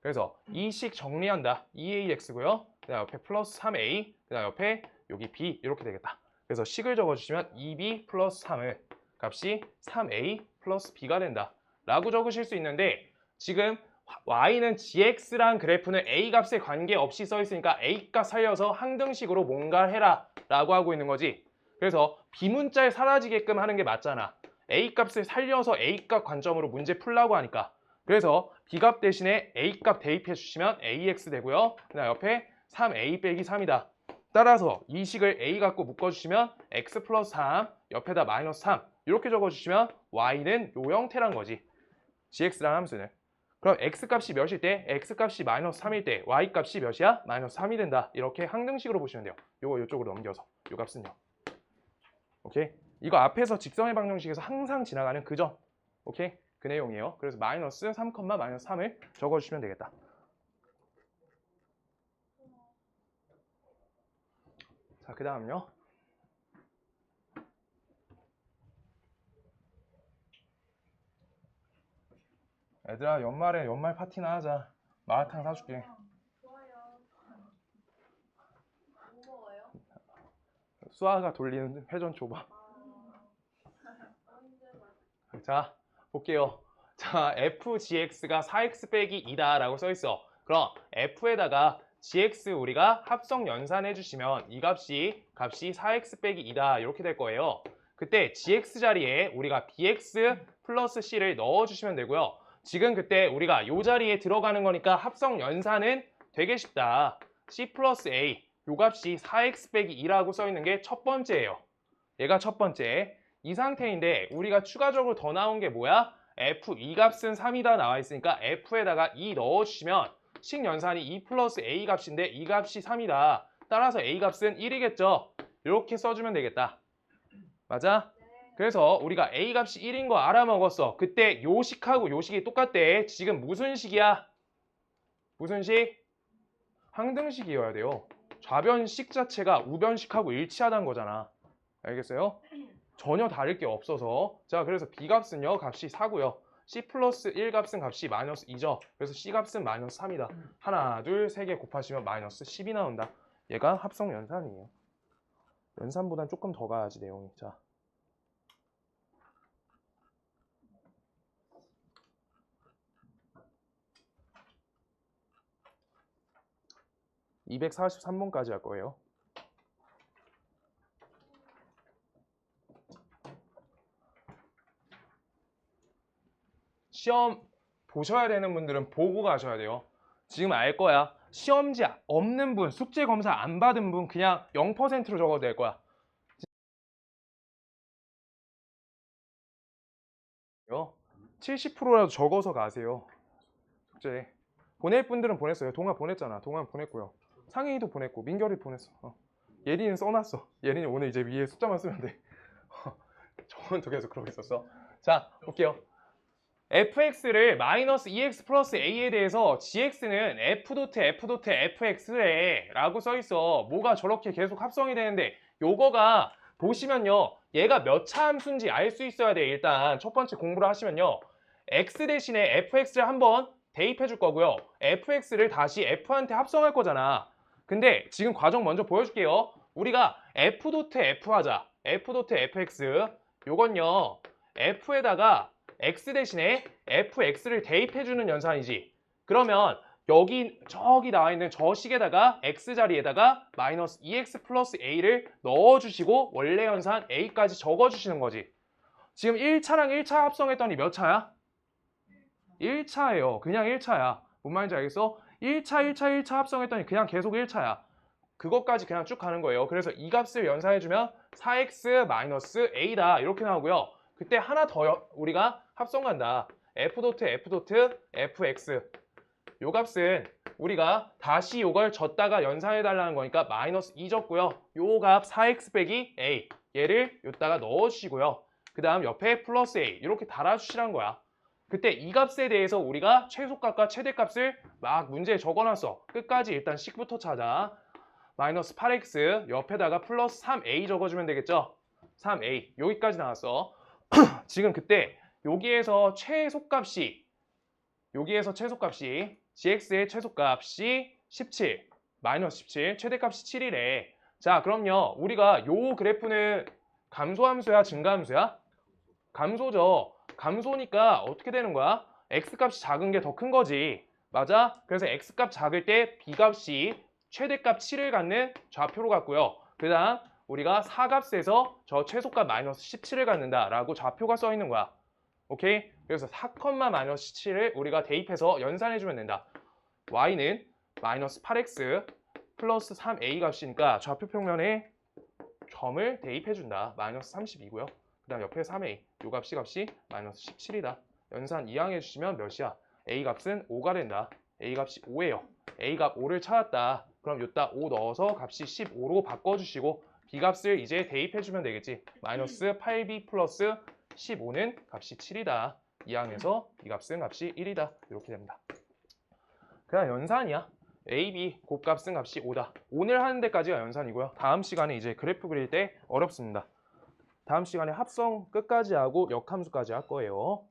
그래서 이 식 정리한다. 2ax고요. 그 다음 옆에 플러스 3a 그 다음 옆에 여기 b 이렇게 되겠다. 그래서 식을 적어주시면 2b 플러스 3을 값이 3a 플러스 b가 된다 라고 적으실 수 있는데 지금 y는 gx랑 그래프는 a 값에 관계없이 써 있으니까 a 값 살려서 항등식으로 뭔가 해라 라고 하고 있는 거지. 그래서 비문자에 사라지게끔 하는 게 맞잖아. a 값을 살려서 a 값 관점으로 문제 풀라고 하니까. 그래서 b값 대신에 a 값 대입해 주시면 ax 되고요. 그다음 옆에 3a 빼기 3이다. 따라서 이 식을 a 갖고 묶어주시면 x 플러스 3 옆에다 마이너스 3 이렇게 적어주시면 y는 요 형태란 거지. gx라는 함수는. 그럼 x값이 몇일 때? x값이 마이너스 3일 때 y값이 몇이야? 마이너스 3이 된다. 이렇게 항등식으로 보시면 돼요. 요거 이쪽으로 넘겨서 요 값은요. 오케이? 이거 앞에서 직선의 방정식에서 항상 지나가는 그 점. 오케이? 그 내용이에요. 그래서 마이너스 3, 마이너스 3을 적어주시면 되겠다. 자, 그 다음요. 얘들아, 연말에 연말 파티나 하자. 마라탕 사줄게. 좋아요. 뭐 먹어요? 수아가 돌리는 회전 줘봐. 언제 자, 볼게요. 자, fgx가 4x 빼기 2다 라고 써있어. 그럼 f에다가 gx 우리가 합성 연산해 주시면 이 값이 4x 빼기 2다 이렇게 될 거예요. 그때 gx 자리에 우리가 bx 플러스 c를 넣어주시면 되고요. 지금 그때 우리가 이 자리에 들어가는 거니까 합성 연산은 되게 쉽다. c 플러스 a 요 값이 4x 빼기 2라고 써있는 게 첫 번째예요. 얘가 첫 번째. 이 상태인데 우리가 추가적으로 더 나온 게 뭐야? f 이 값은 3이다 나와 있으니까 f에다가 2 넣어주시면 식연산이 2 플러스 a 값인데 이 값이 3이다. 따라서 a 값은 1이겠죠? 이렇게 써주면 되겠다. 맞아? 그래서 우리가 a 값이 1인 거 알아먹었어. 그때 요 식하고 요 식이 똑같대. 지금 무슨 식이야? 무슨 식? 항등식이어야 돼요. 좌변식 자체가 우변식하고 일치하다는 거잖아. 알겠어요? 전혀 다를 게 없어서. 자, 그래서 b 값은요 값이 4고요. c 플러스 1 값은 값이 마이너스 2죠. 그래서 c 값은 마이너스 3이다. 하나, 둘, 세 개 곱하시면 마이너스 10이 나온다. 얘가 합성 연산이에요. 연산보단 조금 더 가야지 내용이. 자, (243번까지) 할 거예요. 시험 보셔야 되는 분들은 보고 가셔야 돼요. 지금 알 거야. 시험지 없는 분, 숙제 검사 안 받은 분 그냥 0%로 적어도 될 거야. 70%라도 적어서 가세요. 숙제. 보낼 분들은 보냈어요. 동아 보냈잖아. 동아 보냈고요. 상인이도 보냈고 민결이 보냈어. 예린이는 써놨어. 예린이 오늘 이제 위에 숫자만 쓰면 돼. 저번도 계속 그러고 있었어. 자, 볼게요. fx를 마이너스 2x 플러스 a에 대해서 gx는 f.fx래 라고 써있어. 뭐가 저렇게 계속 합성이 되는데 요거가 보시면요. 얘가 몇 차 함수인지 알 수 있어야 돼. 일단 첫 번째 공부를 하시면요. x 대신에 fx를 한번 대입해 줄 거고요. fx를 다시 f한테 합성할 거잖아. 근데 지금 과정 먼저 보여줄게요. 우리가 f.f 하자. f.fx 요건요. f에다가 x 대신에 fx를 대입해주는 연산이지. 그러면 여기 저기 나와 있는 저 식에다가 x 자리에다가 마이너스 2x 플러스 a를 넣어주시고 원래 연산 a까지 적어주시는 거지. 지금 1차랑 1차 합성했더니 몇 차야? 1차예요. 그냥 1차야. 뭔 말인지 알겠어? 1차 합성했더니 그냥 계속 1차야. 그것까지 그냥 쭉 가는 거예요. 그래서 이 값을 연산해주면 4x-a다 이렇게 나오고요. 그때 하나 더 우리가 합성 간다. f.fx 요 값은 우리가 다시 요걸 줬다가 연산해달라는 거니까 -2 줬고요. 요 값 4x 빼기 a 얘를 요다가 넣어주시고요. 그 다음 옆에 플러스 a 이렇게 달아주시란 거야. 그때 이 값에 대해서 우리가 최소값과 최대값을 막 문제에 적어놨어. 끝까지 일단 식부터 찾아. -8x 옆에다가 플러스 3a 적어주면 되겠죠? 3a 여기까지 나왔어. 지금 그때 여기에서 최소값이 gx의 최소값이 17 -17 최대값이 7이래. 자 그럼요 우리가 요 그래프는 감소함수야 증가함수야? 감소죠. 감소니까 어떻게 되는 거야? x값이 작은 게 더 큰 거지. 맞아? 그래서 x값 작을 때 b값이 최대값 7을 갖는 좌표로 갔고요. 그 다음 우리가 4값에서 저 최소값 -17을 갖는다 라고 좌표가 써 있는 거야. 오케이? 그래서 4,-17을 우리가 대입해서 연산해주면 된다. y는 -8x 플러스 3a 값이니까 좌표 평면에 점을 대입해준다. -32고요. 그 다음 옆에 3a 요 값이 -17이다. 연산 이항해주시면 몇이야? a 값은 5가 된다. a 값이 5예요. a 값 5를 찾았다. 그럼 요따 5 넣어서 값이 15로 바꿔주시고 b 값을 이제 대입해주면 되겠지. -8b 플러스 15는 값이 7이다. 이항해서 b 값은 값이 1이다. 이렇게 됩니다. 그냥 연산이야. a, b 곱값은 값이 5다. 오늘 하는 데까지가 연산이고요. 다음 시간에 이제 그래프 그릴 때 어렵습니다. 다음 시간에 합성 끝까지 하고 역함수까지 할 거예요.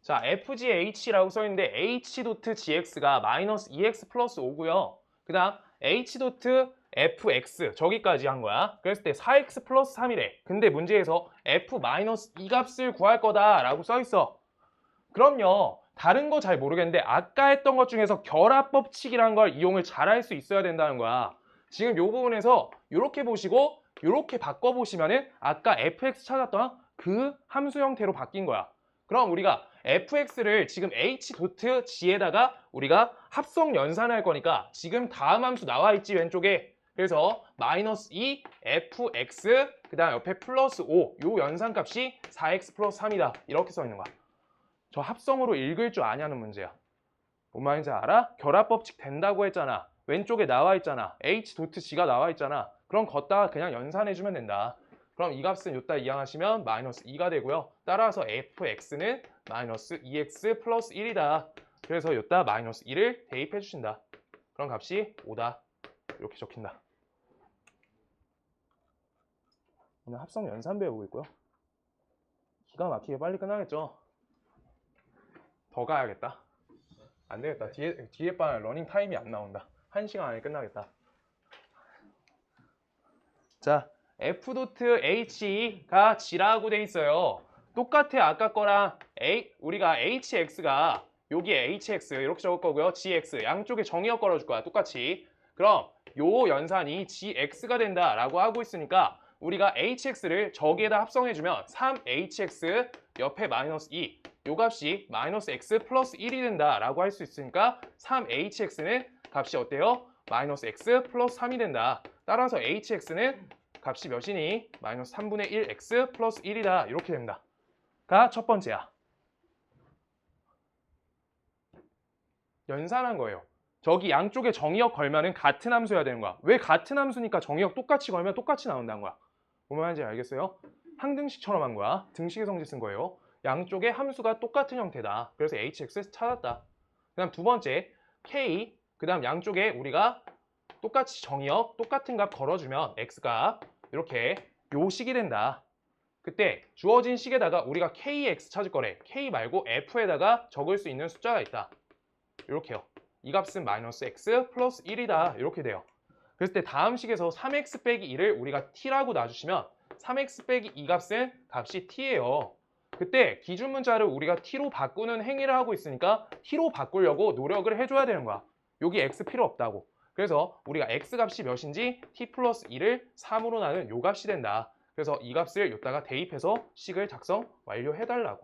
자, FGH라고 써있는데 H.GX가 -2x 플러스 5고요. 그 다음 H.FX 저기까지 한 거야. 그랬을 때 4x 플러스 3이래. 근데 문제에서 F-2 값을 구할 거다라고 써있어. 그럼요. 다른 거 잘 모르겠는데 아까 했던 것 중에서 결합법칙이라는 걸 이용을 잘 할 수 있어야 된다는 거야. 지금 이 부분에서 이렇게 보시고 이렇게 바꿔보시면은 아까 fx 찾았던 그 함수 형태로 바뀐 거야. 그럼 우리가 fx를 지금 h.g에다가 우리가 합성 연산할 거니까 지금 다음 함수 나와 있지 왼쪽에. 그래서 -2 fx 그 다음 옆에 플러스 5 요 연산값이 4x 플러스 3이다 이렇게 써 있는 거야. 저 합성으로 읽을 줄 아냐는 문제야. 뭔 말인지 알아? 결합법칙 된다고 했잖아. 왼쪽에 나와 있잖아. h.g가 나와 있잖아. 그럼 걷다가 그냥 연산해주면 된다. 그럼 이 값은 요따 이항하시면 -2가 되고요. 따라서 fx는 -2x 플러스 1이다. 그래서 요따 -2를 대입해 주신다. 그럼 값이 5다. 이렇게 적힌다. 오늘 합성 연산 배우고 있고요. 기가 막히게 빨리 끝나겠죠? 더 가야겠다. 안 되겠다. 뒤에 반 러닝 타임이 안 나온다. 1시간 안에 끝나겠다. 자, f.h가 g라고 돼 있어요. 똑같아 아까 거랑 우리가 hx가 여기에 hx 이렇게 적을 거고요. gx 양쪽에 정의역 걸어줄 거야. 똑같이. 그럼 요 연산이 gx가 된다라고 하고 있으니까 우리가 hx를 저기에다 합성해주면 3hx 옆에 -2 요 값이 -x 플러스 1이 된다라고 할 수 있으니까 3hx는 값이 어때요? -x 플러스 3이 된다. 따라서 hx는 값이 몇이니? -3분의 1x 플러스 1이다. 이렇게 됩니다. 가 첫 번째야. 연산한 거예요. 저기 양쪽에 정의역 걸면은 같은 함수여야 되는 거야. 왜 같은 함수니까 정의역 똑같이 걸면 똑같이 나온다는 거야. 뭐만 하는지 알겠어요? 항등식처럼 한 거야. 등식의 성질 쓴 거예요. 양쪽의 함수가 똑같은 형태다. 그래서 hx 찾았다. 그 다음 두 번째 k 그 다음 양쪽에 우리가 똑같이 정의역 똑같은 값 걸어주면 x값 이렇게 요 식이 된다. 그때 주어진 식에다가 우리가 kx 찾을 거래. k 말고 f에다가 적을 수 있는 숫자가 있다. 이렇게요. 이 값은 -x 플러스 1이다. 이렇게 돼요. 그랬을 때 다음 식에서 3x 빼기 2를 우리가 t라고 놔주시면 3x 빼기 2 값은 값이 t예요. 그때 기준 문자를 우리가 t로 바꾸는 행위를 하고 있으니까 t로 바꾸려고 노력을 해줘야 되는 거야. 여기 x 필요 없다고. 그래서 우리가 x값이 몇인지 t 플러스 2를 3으로 나눈 요 값이 된다. 그래서 이 값을 여기다가 대입해서 식을 작성 완료해달라고.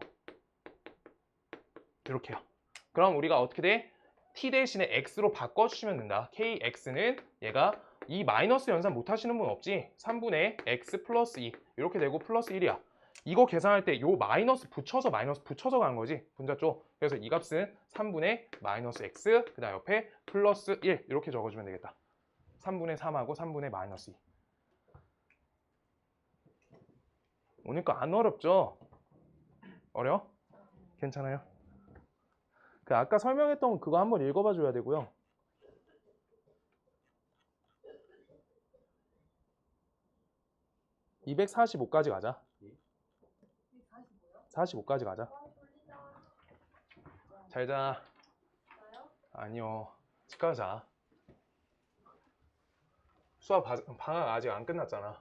이렇게요. 그럼 우리가 어떻게 돼? t 대신에 x로 바꿔주시면 된다. kx는 얘가 이 마이너스 연산 못 하시는 분 없지? 3분의 x 플러스 2 이렇게 되고 플러스 1이야. 이거 계산할 때 요 마이너스 붙여서 가는 거지. 분자 쪽. 그래서 이 값은 3분의 마이너스 x 그 다음 옆에 플러스 1 이렇게 적어주면 되겠다. 3분의 3하고 3분의 마이너스 2. 오늘 거 안 어렵죠? 어려워? 괜찮아요? 그 아까 설명했던 그거 한번 읽어봐 줘야 되고요. (245까지) 가자. 45까지 가자. 잘자. 아니요. 집 가자. 수학 방학 아직 안 끝났잖아.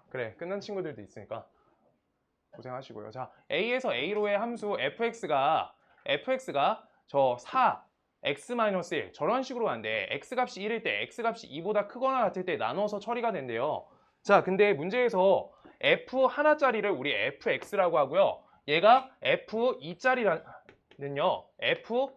그래, 끝난 친구들도 있으니까 고생하시고요. 자, A에서 A로의 함수 fx가 저 4, x-1 저런 식으로 가는데 x값이 1일 때 x값이 2보다 크거나 같을 때 나눠서 처리가 된대요. 자, 근데 문제에서 f 하나짜리를 우리 fx라고 하고요. 얘가 f2짜리는요.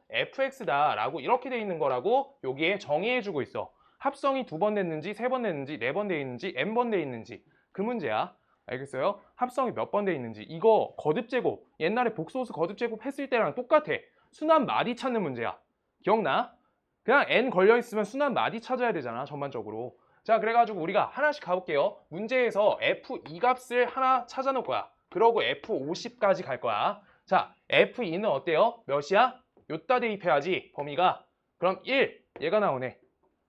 fx다 라고 이렇게 돼 있는 거라고 여기에 정의해주고 있어. 합성이 2번 됐는지 3번 됐는지 4번 돼 있는지 n번 돼 있는지 그 문제야. 알겠어요? 합성이 몇 번 돼 있는지. 이거 거듭제곱 옛날에 복소수 거듭제곱 했을 때랑 똑같아. 순환 마디 찾는 문제야. 기억나? 그냥 n 걸려있으면 순환 마디 찾아야 되잖아 전반적으로. 자, 그래가지고 우리가 하나씩 가볼게요. 문제에서 f2 값을 하나 찾아놓을 거야. 그러고 f50까지 갈 거야. 자, f2는 어때요? 몇이야? 요따 대입해야지 범위가. 그럼 1 얘가 나오네.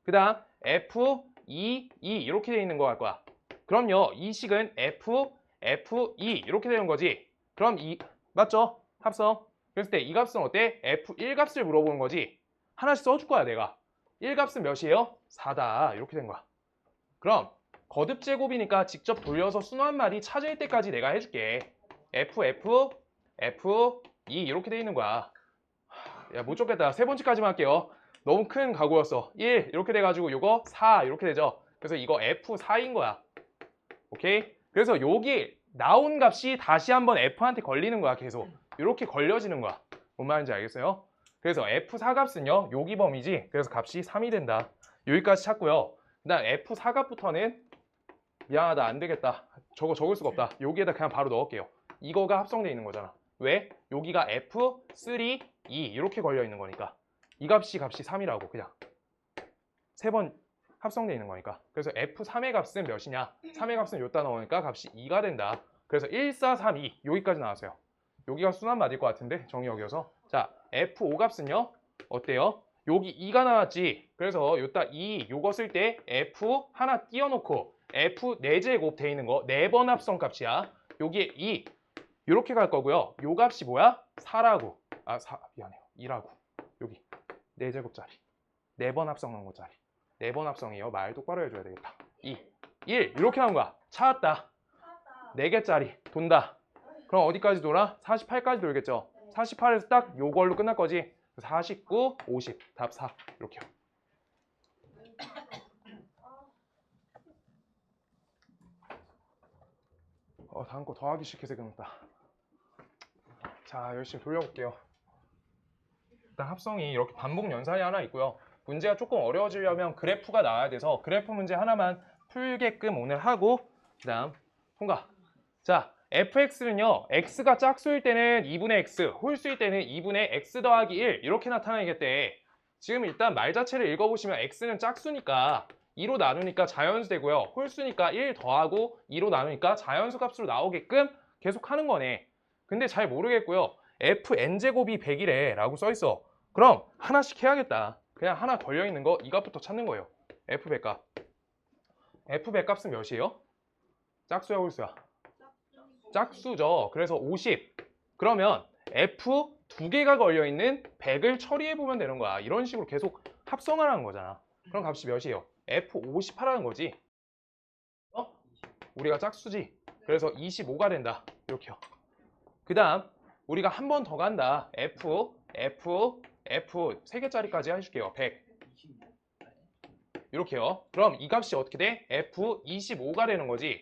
그 다음 f2, 2 이렇게 돼 있는 거 갈 거야. 그럼요, 이 식은 f2 이렇게 되는 거지. 그럼 맞죠? 합성. 그랬을 때 이 값은 어때? f1 값을 물어보는 거지. 하나씩 써줄 거야 내가. 1 값은 몇이에요? 4다 이렇게 된 거야. 그럼 거듭제곱이니까 직접 돌려서 순환말이 찾을 때까지 내가 해줄게. f2 이렇게 돼 있는 거야. 야, 못 쫓겠다. 세 번째까지만 할게요. 너무 큰 각오였어. 1 이렇게 돼가지고 요거 4 이렇게 되죠. 그래서 이거 f4인 거야. 오케이? 그래서 여기 나온 값이 다시 한번 f한테 걸리는 거야. 계속 이렇게 걸려지는 거야. 뭔 말인지 알겠어요? 그래서 f4 값은요 여기 범위지. 그래서 값이 3이 된다. 여기까지 찾고요. 그 다음 f4 값부터는 미안하다 안 되겠다. 저거 적을 수가 없다. 여기에다 그냥 바로 넣을게요. 이거가 합성되어 있는 거잖아. 왜? 여기가 f3, 2 이렇게 걸려 있는 거니까. 이 값이 3이라고 그냥 세 번 합성되어 있는 거니까. 그래서 f3의 값은 몇이냐? 3의 값은 요따 넣으니까 값이 2가 된다. 그래서 1, 4, 3, 2 여기까지 나왔어요. 여기가 순환 맞을 것 같은데 정의 여기여서. 자, f5 값은요 어때요? 여기 2가 나왔지. 그래서 요따 2 요거 쓸 때 f 하나 띄워놓고 f 4제곱 돼 있는 거 4번 합성 값이야. 여기에 2 이렇게 갈 거고요. 요 값이 뭐야? 4라고. 미안해요. 2라고. 여기 4제곱짜리 4번 합성 넣은 거짜리 4번 합성이에요. 말 똑바로 해줘야 되겠다. 2, 1 이렇게 나온 거야. 찾았다. 4개짜리 돈다. 그럼 어디까지 돌아? 48까지 돌겠죠. 48에서 딱 요걸로 끝날 거지. 49, 50 답 4 이렇게요. 다음 거 더하기 시켜서 끝났다. 자, 열심히 돌려볼게요. 일단 합성이 이렇게 반복 연산이 하나 있고요. 문제가 조금 어려워지려면 그래프가 나와야 돼서 그래프 문제 하나만 풀게끔 오늘 하고 그 다음 통과. 자, fx는요 x가 짝수일 때는 2분의 x, 홀수일 때는 2분의 x 더하기 1 이렇게 나타나겠대. 지금 일단 말 자체를 읽어보시면 x는 짝수니까 2로 나누니까 자연수 되고요. 홀수니까 1 더하고 2로 나누니까 자연수 값으로 나오게끔 계속 하는 거네. 근데 잘 모르겠고요. fn제곱이 100이래 라고 써있어. 그럼 하나씩 해야겠다. 그냥 하나 걸려있는 거 이 값부터 찾는 거예요. f100 값. f100 값은 몇이에요? 짝수야 홀수야? 짝수죠. 그래서 50. 그러면 f 2개가 걸려있는 100을 처리해보면 되는 거야. 이런 식으로 계속 합성하라는 거잖아. 그럼 값이 몇이에요? f50 하라는 거지. 우리가 짝수지. 그래서 25가 된다. 이렇게요. 그 다음 우리가 한 번 더 간다. f 3개짜리까지 해줄게요. 100. 이렇게요. 그럼 이 값이 어떻게 돼? F25가 되는 거지.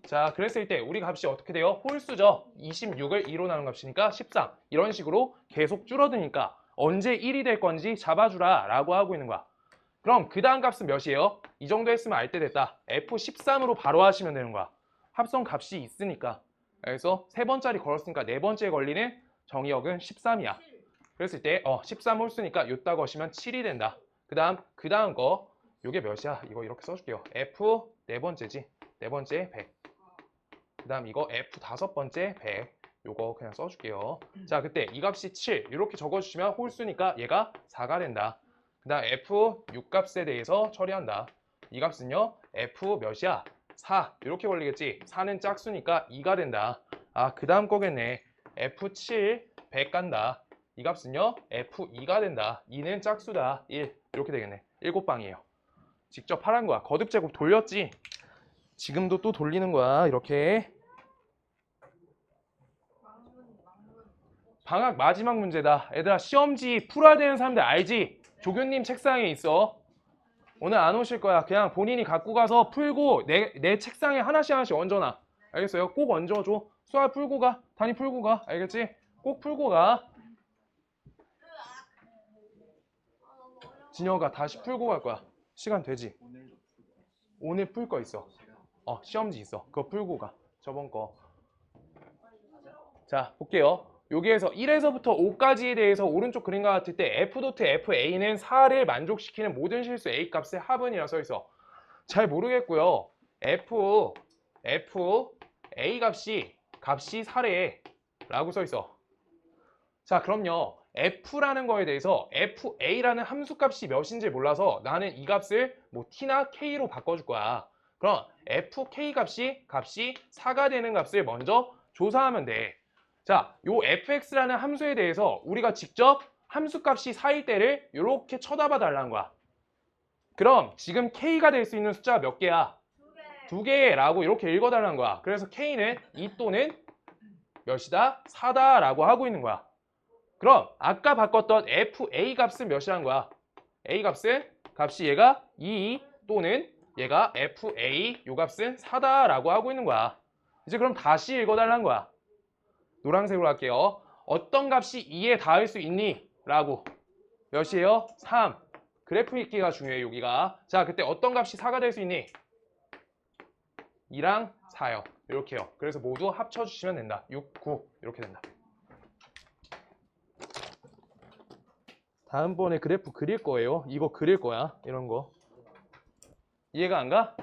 자, 그랬을 때 우리 값이 어떻게 돼요? 홀수죠. 26을 2로 나눈 값이니까 13. 이런 식으로 계속 줄어드니까 언제 1이 될 건지 잡아주라 라고 하고 있는 거야. 그럼 그 다음 값은 몇이에요? 이 정도 했으면 알 때 됐다. F13으로 바로 하시면 되는 거야. 합성 값이 있으니까. 그래서 세 번짜리 걸었으니까 네 번째에 걸리는 정의역은 13이야. 그랬을 때 13 홀수니까 요따 거시면 7이 된다. 그 다음 거 요게 몇이야? 이거 이렇게 써줄게요. F 네 번째지. 네 번째 100. 그 다음 이거 F 다섯 번째 100. 요거 그냥 써줄게요. 자, 그때 이 값이 7 이렇게 적어주시면 홀수니까 얘가 4가 된다. 그 다음 F 6값에 대해서 처리한다. 이 값은요 F 몇이야? 4 이렇게 걸리겠지. 4는 짝수니까 2가 된다. 아, 그 다음 거겠네. F7 100 간다. 이 값은요 F2가 된다. 2는 짝수다. 1 이렇게 되겠네. 7방이에요. 직접 하란 거야. 거듭 제곱 돌렸지. 지금도 또 돌리는 거야. 이렇게. 방학 마지막 문제다. 얘들아, 시험지 풀어야 되는 사람들 알지? 조교님 책상에 있어. 오늘 안 오실 거야. 그냥 본인이 갖고 가서 풀고 내 책상에 하나씩 얹어놔. 알겠어요? 꼭 얹어줘. 수학 풀고 가. 단위 풀고 가. 알겠지? 꼭 풀고 가. 진혁아, 다시 풀고 갈 거야. 시간 되지? 오늘 풀 거 있어. 시험지 있어. 그거 풀고 가. 저번 거. 자, 볼게요. 여기에서 1에서부터 5까지에 대해서 오른쪽 그림과 같을 때 F.FA는 4를 만족시키는 모든 실수 A 값의 합은이라 써있어. 잘 모르겠고요. A 값이 4래 라고 써있어. 자, 그럼요. F라는 거에 대해서 FA라는 함수 값이 몇인지 몰라서 나는 이 값을 뭐 T나 K로 바꿔줄 거야. 그럼 FK 값이 4가 되는 값을 먼저 조사하면 돼. 자, 요 fx라는 함수에 대해서 우리가 직접 함수값이 4일 때를 이렇게 쳐다봐 달라는 거야. 그럼 지금 k가 될 수 있는 숫자가 몇 개야? 2개라고 이렇게 읽어달라는 거야. 그래서 k는 2 또는 몇이다? 4다 라고 하고 있는 거야. 그럼 아까 바꿨던 fa 값은 몇이라는 거야? a 값이 얘가 2 또는 얘가 fa 요 값은 4다 라고 하고 있는 거야. 이제 그럼 다시 읽어달라는 거야. 노란색으로 할게요. 어떤 값이 2에 닿을 수 있니? 라고. 몇이에요? 3. 그래프 읽기가 중요해, 여기가. 자, 그때 어떤 값이 4가 될 수 있니? 2랑 4요. 이렇게요. 그래서 모두 합쳐주시면 된다. 6, 9 이렇게 된다. 다음번에 그래프 그릴 거예요. 이거 그릴 거야. 이런 거. 이해가 안 가?